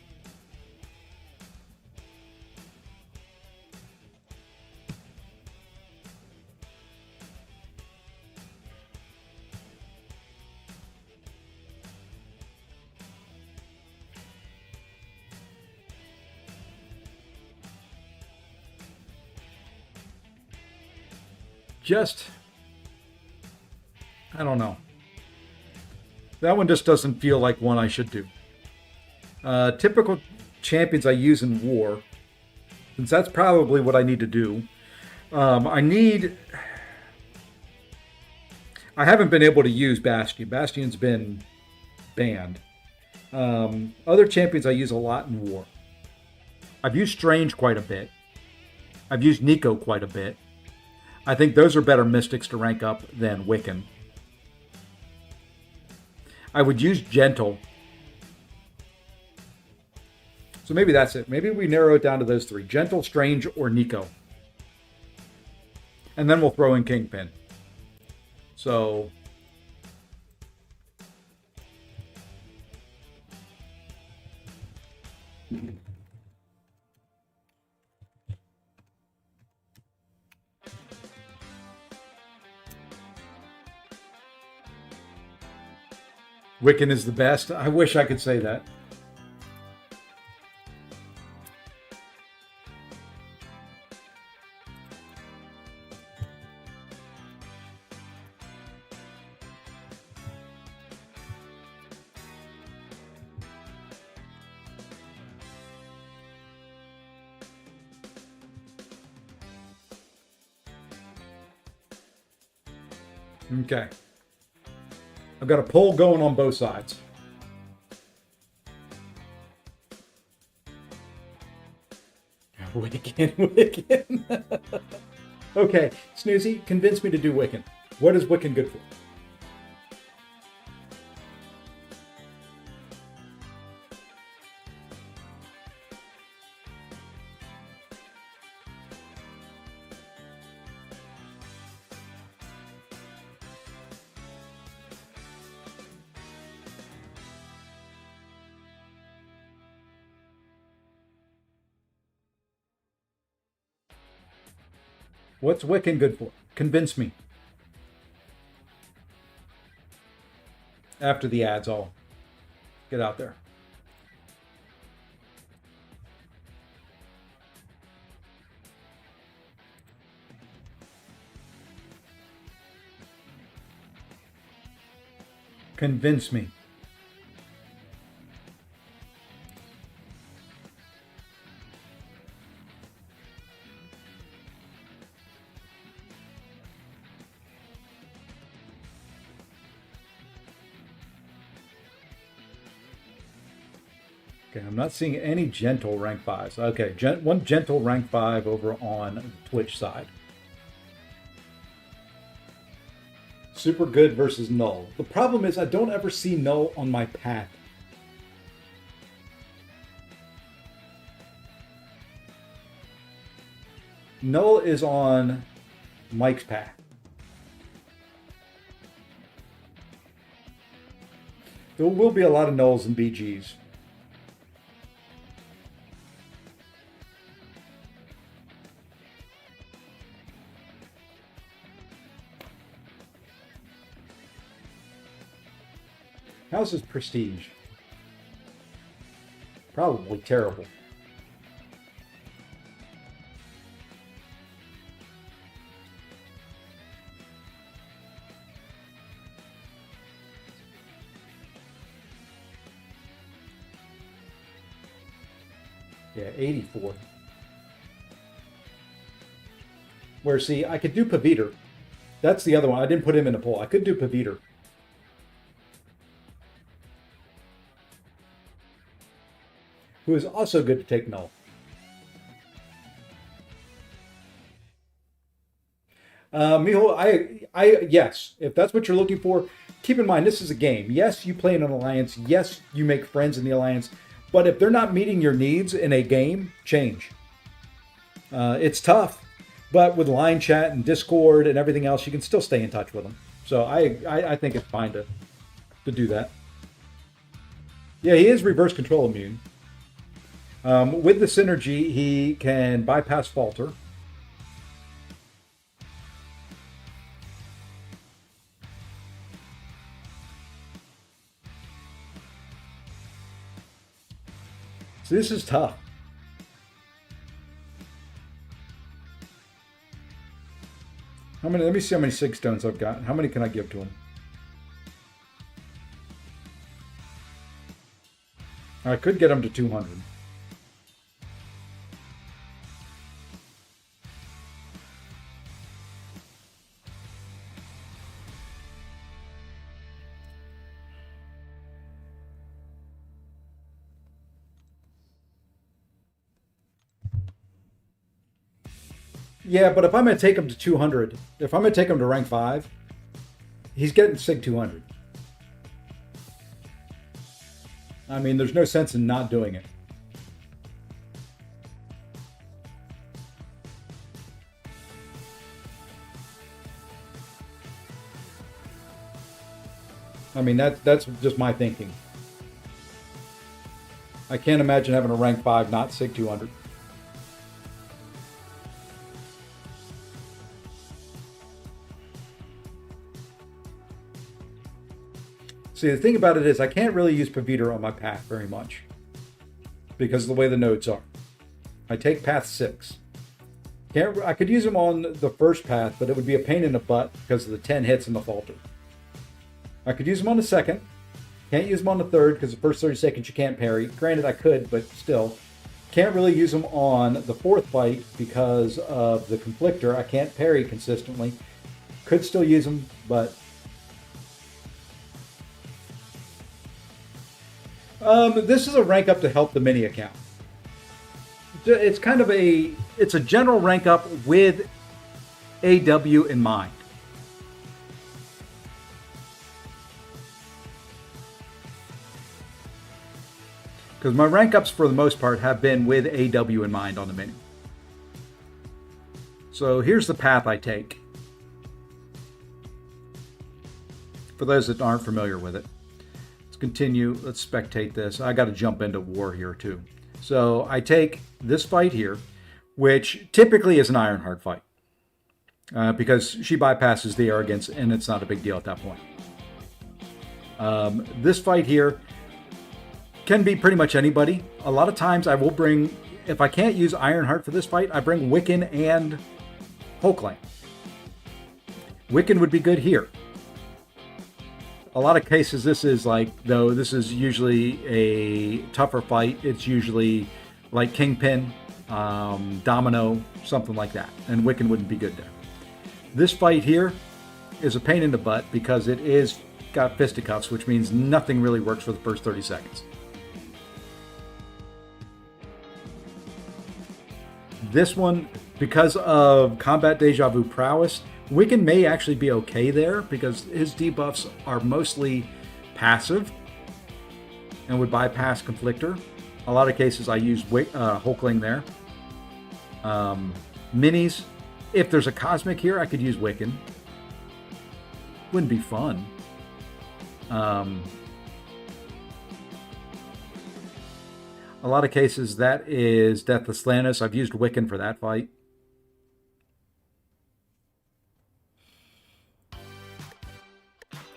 A: Just, I don't know. That one just doesn't feel like one I should do. Typical champions I use in war, since that's probably what I need to do. I haven't been able to use Bastion. Bastion's been banned. Other champions I use a lot in war. I've used Strange quite a bit. I've used Nico quite a bit. I think those are better mystics to rank up than Wiccan. I would use Gentle. So maybe that's it. Maybe we narrow it down to those three. Gentle, Strange, or Nico. And then we'll throw in Kingpin. So Wiccan is the best. I wish I could say that. Okay. I've got a poll going on both sides. Wiccan. Okay, Snoozy, convince me to do Wiccan. What is Wiccan good for? What's Wiccan good for? Convince me. After the ads, I'll get out there. Convince me. Okay, I'm not seeing any gentle rank 5s. Okay, one gentle rank 5 over on the Twitch side. Super good versus null. The problem is I don't ever see null on my path. Null is on Mike's path. There will be a lot of nulls and BGs. How's his prestige? Probably terrible. Yeah, 84. Where, see, I could do Paviter. That's the other one. I didn't put him in a poll. I could do Paviter. Who is also good to take null. Mijo, yes, if that's what you're looking for, keep in mind this is a game. Yes, you play in an alliance. Yes, you make friends in the alliance. But if they're not meeting your needs in a game, change. It's tough, but with line chat and Discord and everything else, you can still stay in touch with them. So I think it's fine to do that. Yeah, he is reverse control immune. With the synergy, he can bypass falter. So this is tough. How many? Let me see how many Sig Stones I've got. How many can I give to him? I could get him to 200. Yeah, but if I'm going to take him to 200, if I'm going to take him to rank 5, he's getting Sig 200. I mean, there's no sense in not doing it. I mean, that's just my thinking. I can't imagine having a rank 5 not Sig 200. See, the thing about it is I can't really use Paviter on my path very much because of the way the nodes are. I take path 6. I could use them on the first path, but it would be a pain in the butt because of the 10 hits and the falter. I could use them on the second. Can't use them on the third because the first 30 seconds you can't parry. Granted, I could, but still. Can't really use them on the fourth fight because of the conflictor. I can't parry consistently. Could still use them, but... this is a rank up to help the mini account. It's kind of it's a general rank up with AW in mind. Because my rank ups for the most part have been with AW in mind on the mini. So here's the path I take. For those that aren't familiar with it. Let's continue. Let's spectate this. I got to jump into war here too. So I take this fight here, which typically is an Ironheart fight. Because she bypasses the arrogance and it's not a big deal at that point. This fight here can be pretty much anybody. A lot of times I will bring, if I can't use Ironheart for this fight, I bring Wiccan and Hulkling. Wiccan would be good here. A lot of cases this is this is usually a tougher fight. It's usually like Kingpin, Domino, something like that. And Wiccan wouldn't be good there. This fight here is a pain in the butt because it is got fisticuffs, which means nothing really works for the first 30 seconds. This one, because of combat deja vu prowess, Wiccan may actually be okay there because his debuffs are mostly passive and would bypass Conflictor. A lot of cases I use Hulkling there. Minis, if there's a Cosmic here, I could use Wiccan. Wouldn't be fun. A lot of cases that is Deathless Lannis. I've used Wiccan for that fight.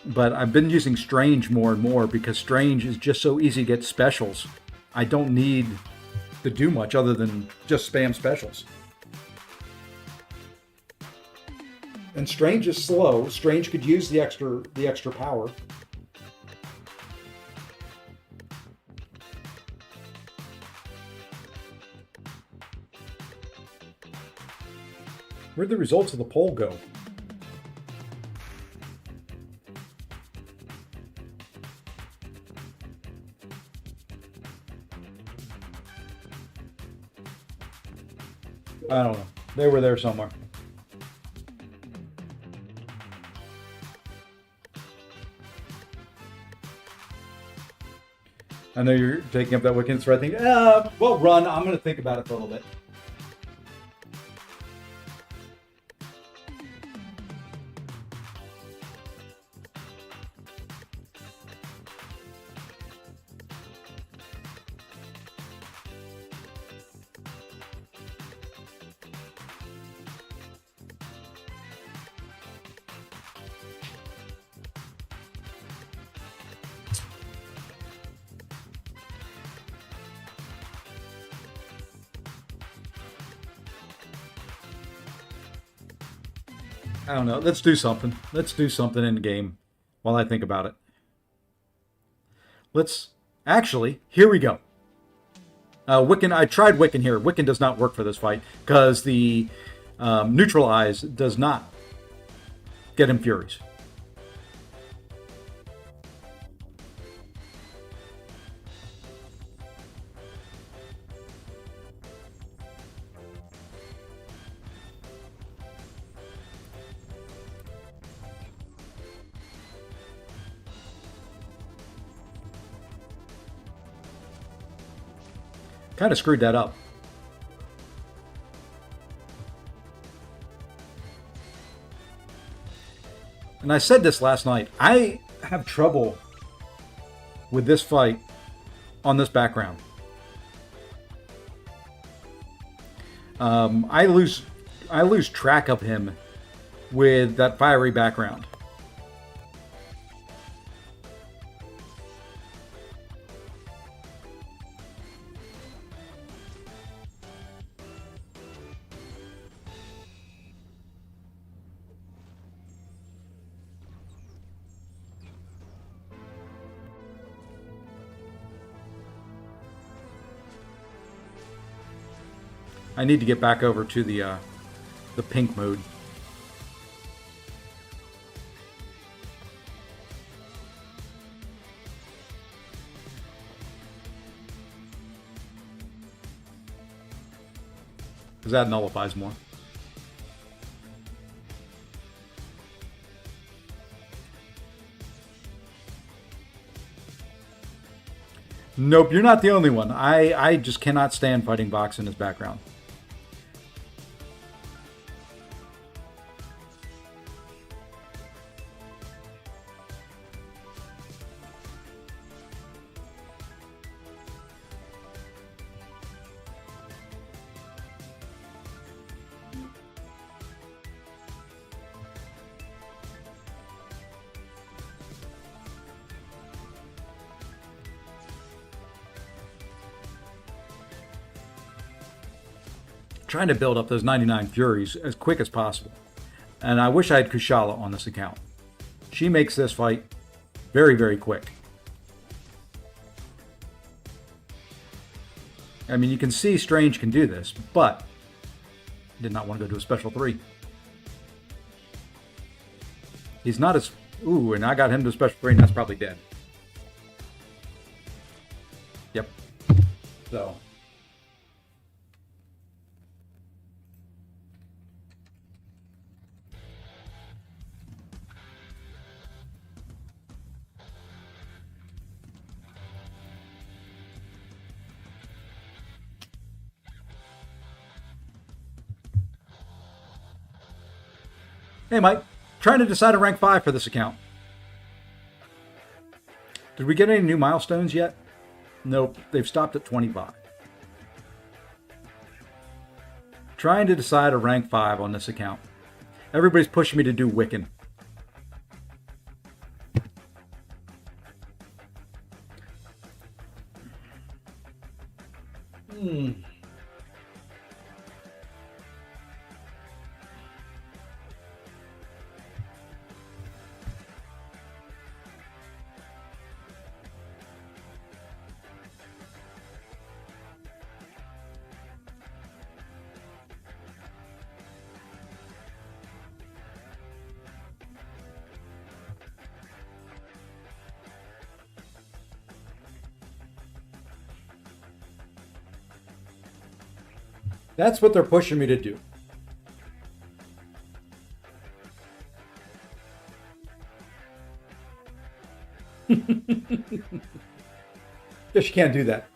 A: But I've been using Strange more and more because Strange is just so easy to get specials. I don't need to do much other than just spam specials. And Strange is slow. Strange could use the extra power. Where'd the results of the poll go? I don't know. They were there somewhere. I know you're taking up that Wiccan threat thing. Well, run. I'm going to think about it for a little bit. I don't know. Let's do something. Let's do something in the game while I think about it. Actually, here we go. Wiccan, I tried Wiccan here. Wiccan does not work for this fight because the Neutralize does not get him Furies. Kind of screwed that up. And I said this last night. I have trouble with this fight on this background. I lose track of him with that fiery background. I need to get back over to the pink mode. Because that nullifies more. Nope, you're not the only one. I just cannot stand fighting box in this background. Trying to build up those 99 Furies as quick as possible. And I wish I had Kushala on this account. She makes this fight very, very quick. I mean, you can see Strange can do this, but I did not want to go to a special 3. He's not as... Ooh, and I got him to a special 3, and that's probably dead. Yep. So... Hey, Mike. Trying to decide a rank 5 for this account. Did we get any new milestones yet? Nope. They've stopped at 25. Trying to decide a rank 5 on this account. Everybody's pushing me to do Wiccan. That's what they're pushing me to do. Guess you can't do that.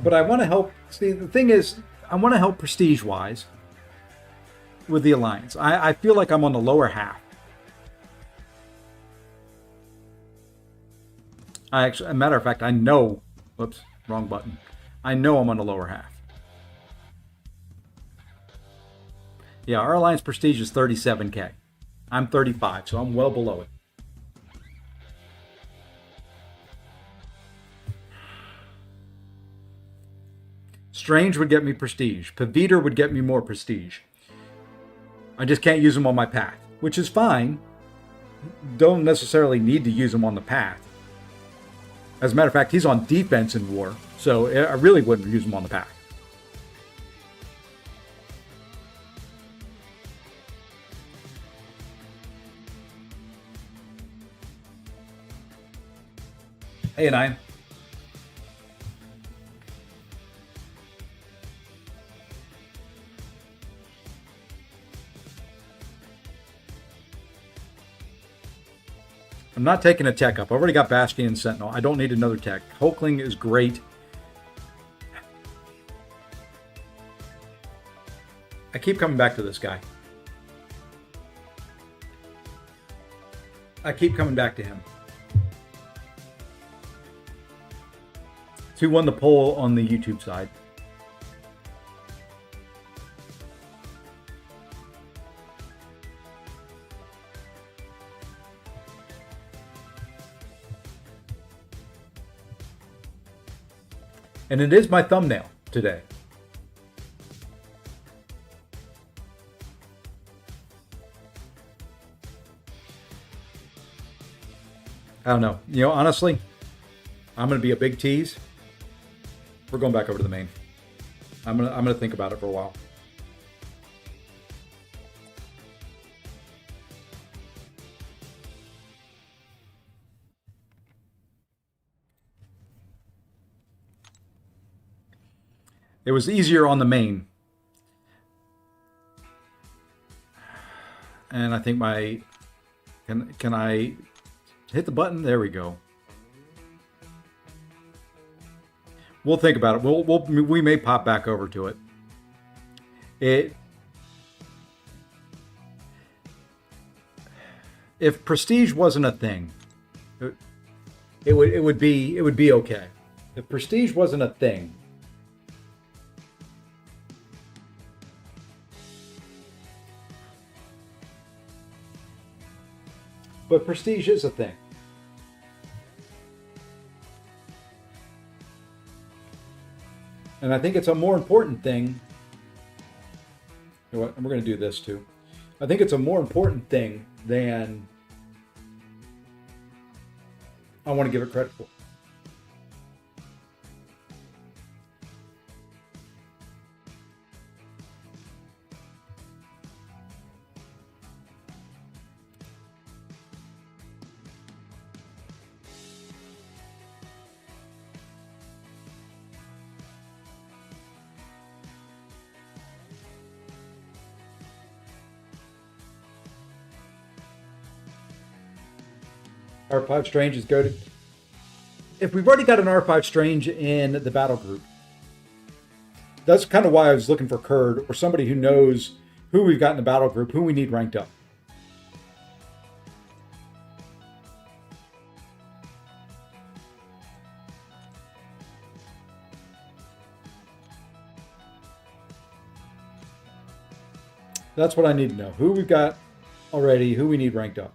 A: But I want to help. See, the thing is, I want to help prestige-wise with the Alliance. I feel like I'm on the lower half. As a matter of fact, I know... Whoops, wrong button. I know I'm on the lower half. Yeah, our Alliance prestige is 37k. I'm 35, so I'm well below it. Strange would get me prestige. Paviter would get me more prestige. I just can't use them on my path, which is fine. Don't necessarily need to use him on the path. As a matter of fact, he's on defense in war, so I really wouldn't use him on the path. Hey, Nine. I'm not taking a tech up. I've already got Bastion and Sentinel. I don't need another tech. Hulkling is great. I keep coming back to this guy. I keep coming back to him. Who won the poll on the YouTube side? And it is my thumbnail today. I don't know. You know, honestly, I'm going to be a big tease. We're going back over to the main. I'm gonna think about it for a while. It was easier on the main. And I think my can I hit the button? There we go. We'll think about it. We may pop back over to it. If prestige wasn't a thing, it would be okay. If prestige wasn't a thing, but prestige is a thing. And I think it's a more important thing. You know what? We're going to do this too. I think it's a more important thing than I want to give it credit for. R5 Strange is goated. If we've already got an R5 Strange in the battle group, that's kind of why I was looking for Kurd or somebody who knows who we've got in the battle group, who we need ranked up. That's what I need to know. Who we've got already, who we need ranked up.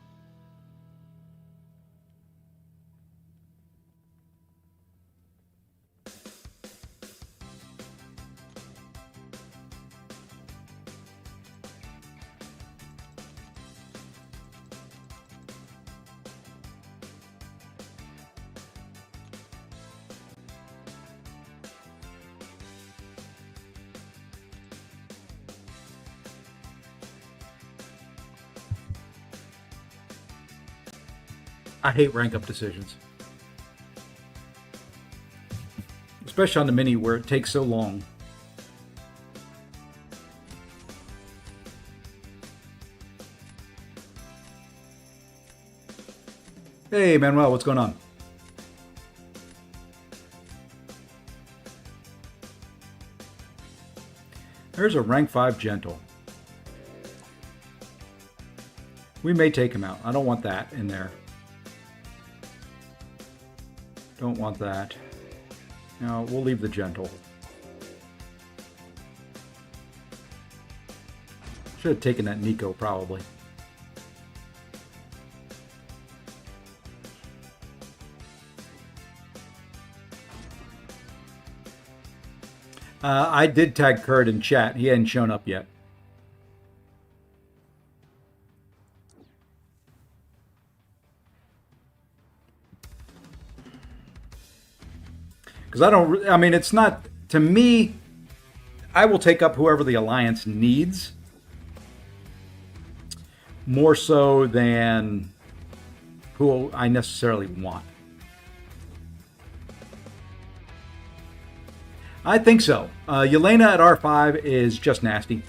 A: I hate rank up decisions. Especially on the mini where it takes so long. Hey Manuel, what's going on? There's a rank 5 gentle. We may take him out. I don't want that in there. Don't want that. No, we'll leave the gentle. Should have taken that Nico probably. I did tag Kurt in chat. He hadn't shown up yet. Because I mean, it's not, to me, I will take up whoever the Alliance needs more so than who I necessarily want. I think so. Yelena at R5 is just nasty.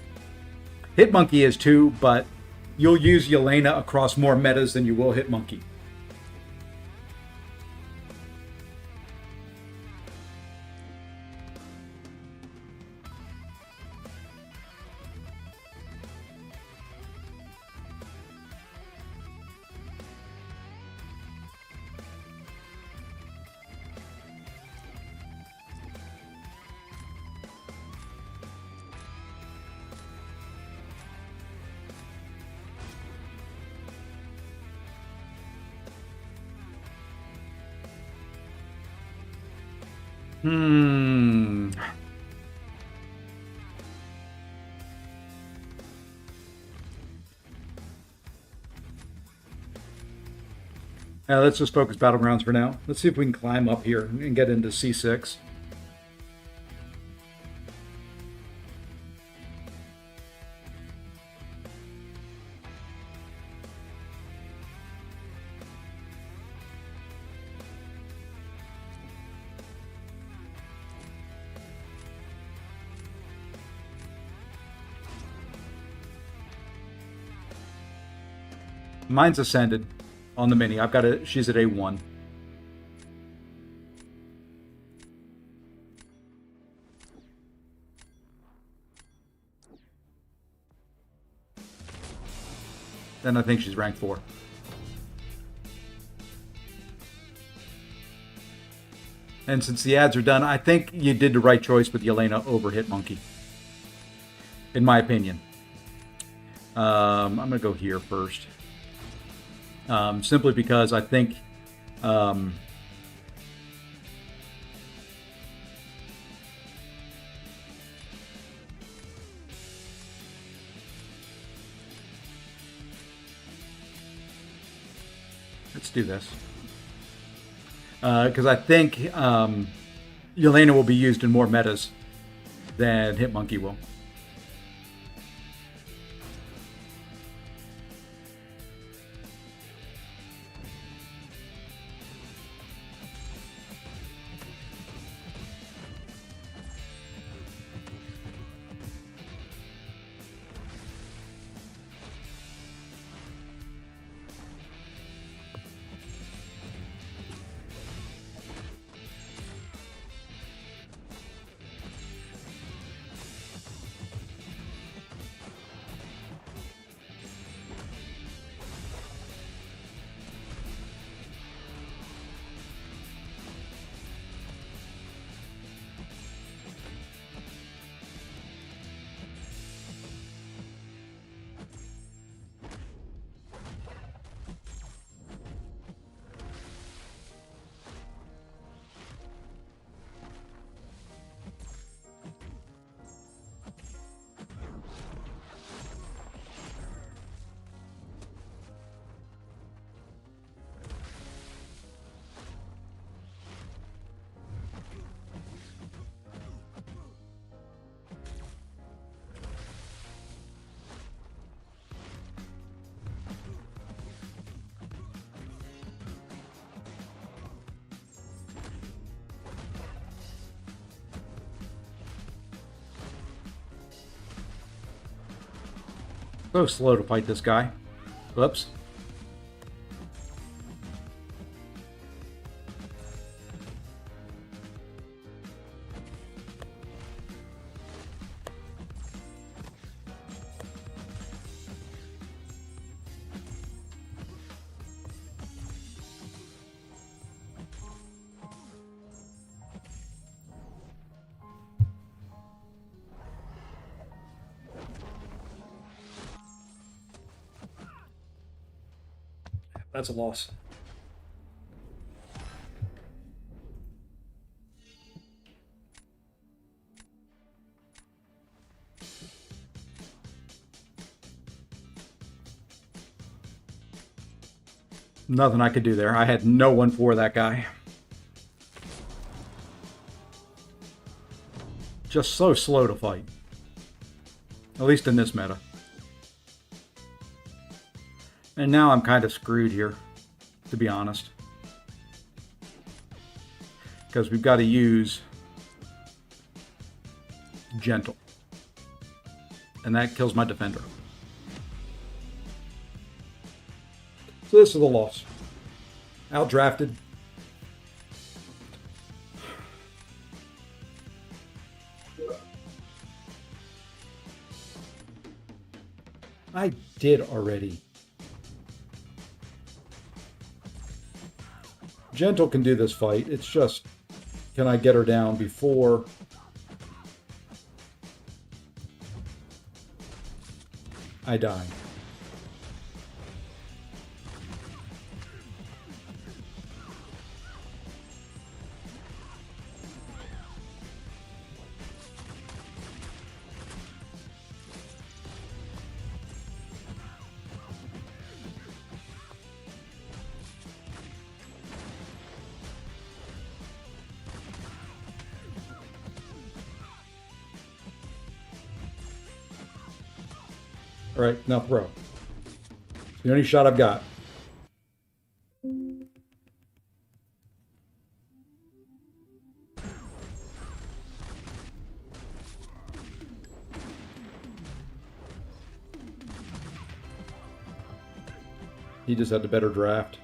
A: Hitmonkey is too, but you'll use Yelena across more metas than you will Hitmonkey. Let's just focus Battlegrounds for now. Let's see if we can climb up here and get into C6. Mine's ascended on the mini. I've got it. She's at A1. Then I think she's rank 4. And since the ads are done, I think you did the right choice with Yelena over Hitmonkey, in my opinion. I'm going to go here first. Simply because I think let's do this. Because I think Yelena will be used in more metas than Hitmonkey will. So slow to fight this guy. Whoops. That's a loss. Nothing I could do there. I had no one for that guy. Just so slow to fight. At least in this meta. And now I'm kind of screwed here, to be honest. Because we've got to use Gentle. And that kills my defender. So this is a loss. Outdrafted. I did already. Gentle can do this fight. It's just, can I get her down before I die? All right, now throw. It's the only shot I've got. He just had the better draft.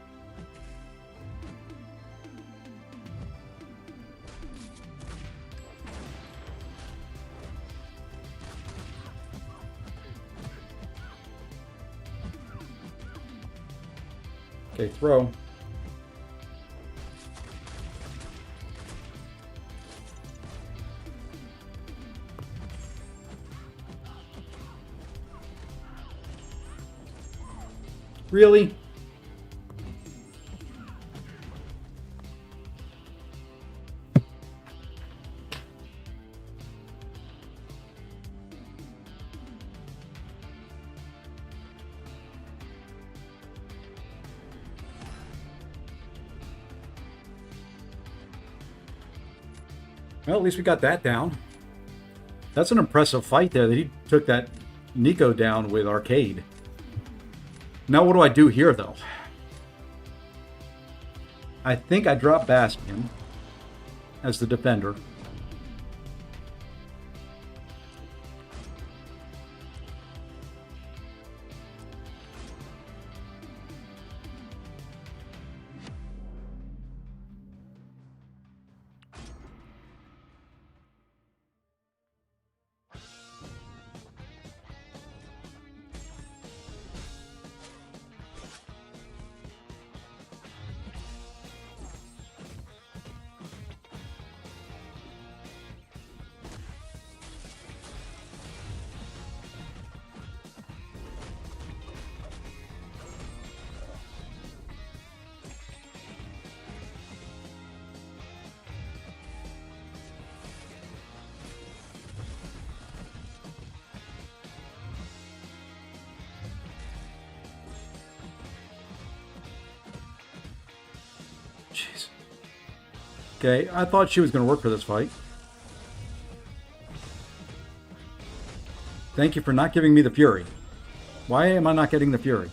A: Okay, throw. Really? Well, at least we got that down. That's an impressive fight there that he took that Nico down with Arcade. Now what do I do here, though? I think I drop Bastion as the defender. Jeez. Okay, I thought she was going to work for this fight. Thank you for not giving me the Fury. Why am I not getting the Fury?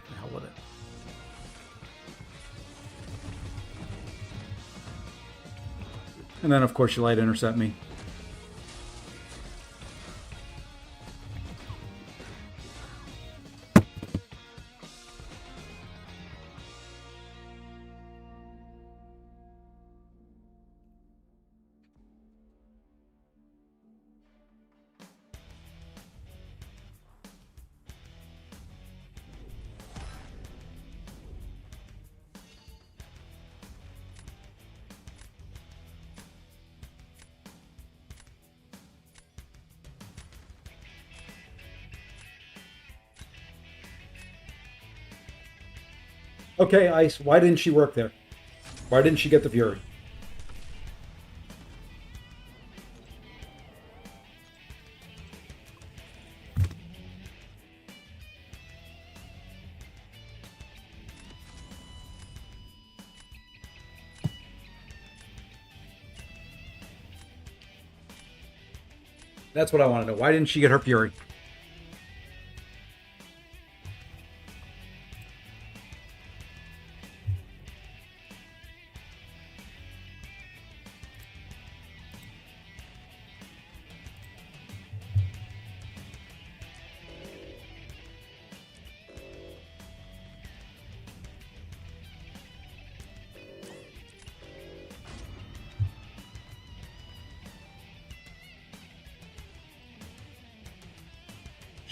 A: The hell with it. And then, of course, you light intercept me. Okay, Ice, why didn't she work there? Why didn't she get the Fury? That's what I want to know. Why didn't she get her Fury?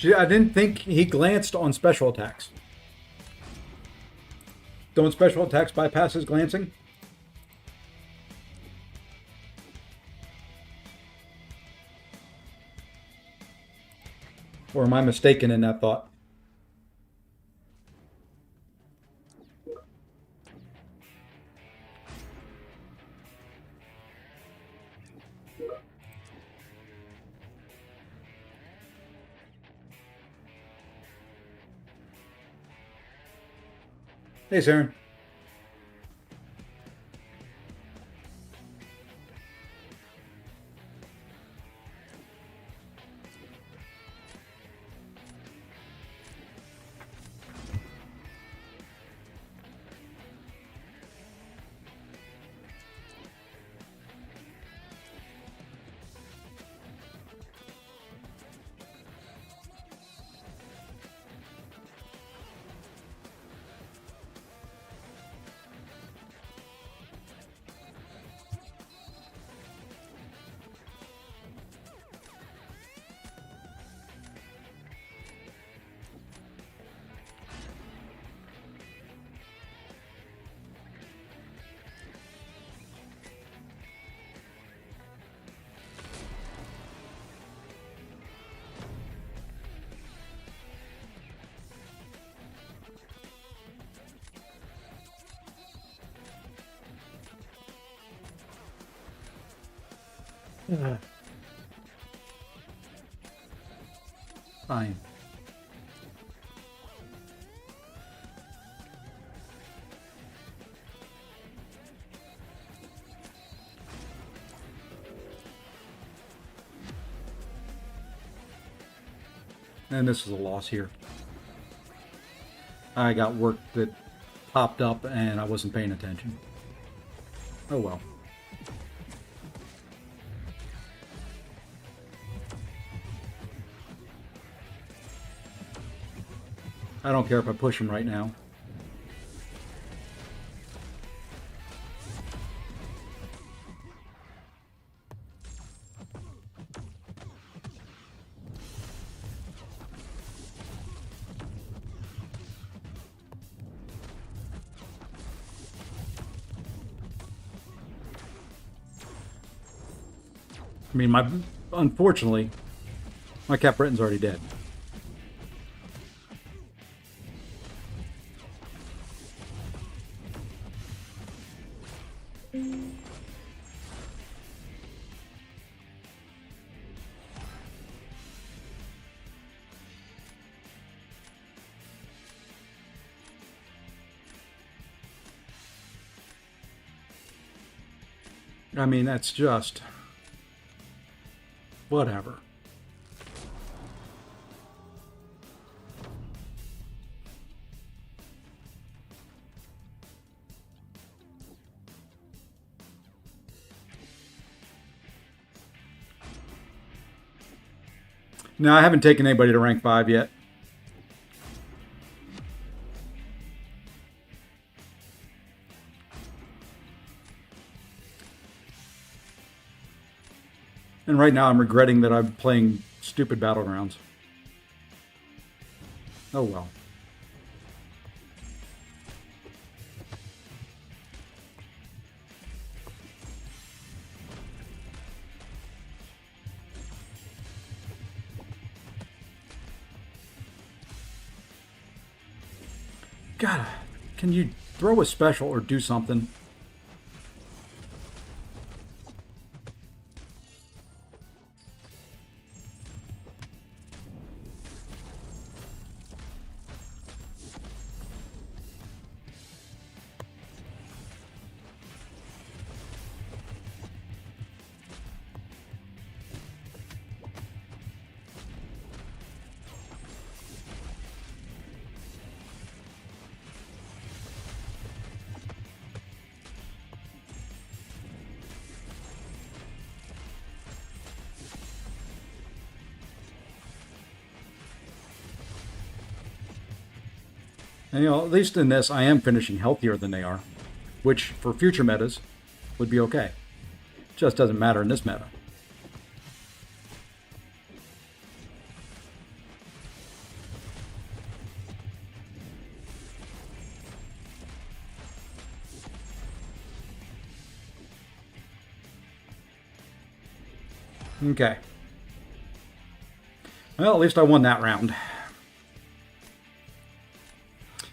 A: I didn't think he glanced on special attacks. Don't special attacks bypass his glancing? Or am I mistaken in that thought? Hey, Saren. Fine. And this is a loss here. I got work that popped up and I wasn't paying attention. Oh well. I don't care if I push him right now. I mean, unfortunately, my Cap Britain's already dead. I mean, that's just whatever. No, I haven't taken anybody to rank 5 yet. And right now I'm regretting that I'm playing stupid Battlegrounds. Oh well. God, can you throw a special or do something? And, you know, at least in this, I am finishing healthier than they are, which for future metas would be okay. Just doesn't matter in this meta. Okay. Well, at least I won that round.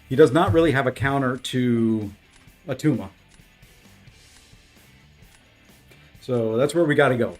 A: He does not really have a counter to Atuma. So that's where we got to go.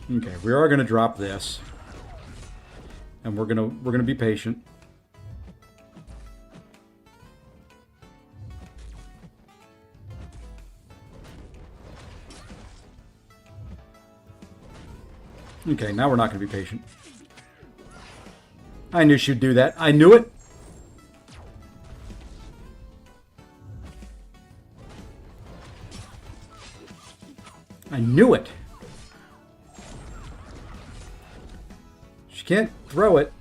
A: Okay, we are going to drop this, and we're going to be patient. Okay, now we're not going to be patient. I knew she'd do that. I knew it. I knew it. She can't throw it.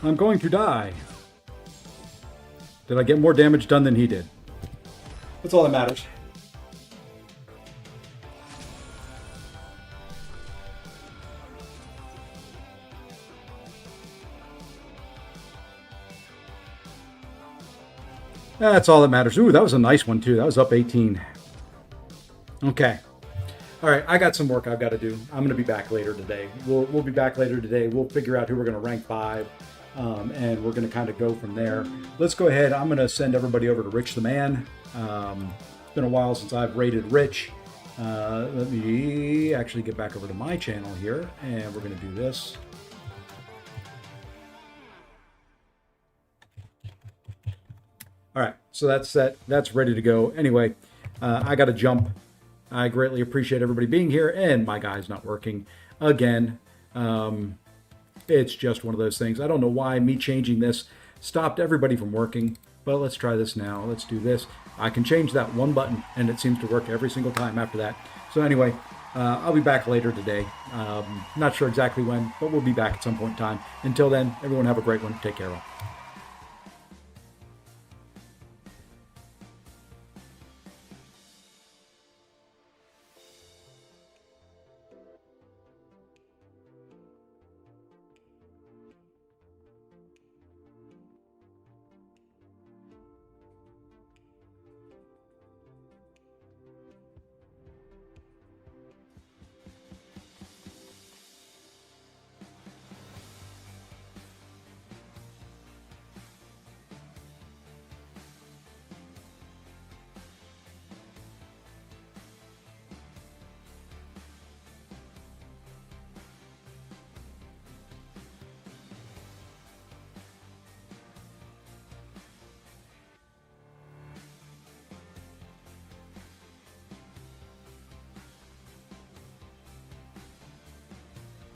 A: I'm going to die. Did I get more damage done than he did? That's all that matters. That's all that matters. Ooh, that was a nice one too. That was up 18. Okay. All right, I got some work I've got to do. I'm going to be back later today. We'll be back later today. We'll figure out who we're going to rank 5, and we're going to kind of go from there. Let's go ahead. I'm going to send everybody over to Rich the Man. It's been a while since I've rated Rich. Let me actually get back over to my channel here, and we're going to do this. All right, so that's set. That's ready to go. Anyway, I got to jump. I greatly appreciate everybody being here, and my guy's not working again. It's just one of those things. I don't know why me changing this stopped everybody from working, but let's try this now. Let's do this. I can change that one button, and it seems to work every single time after that. So anyway, I'll be back later today. Not sure exactly when, but we'll be back at some point in time. Until then, everyone have a great one. Take care all.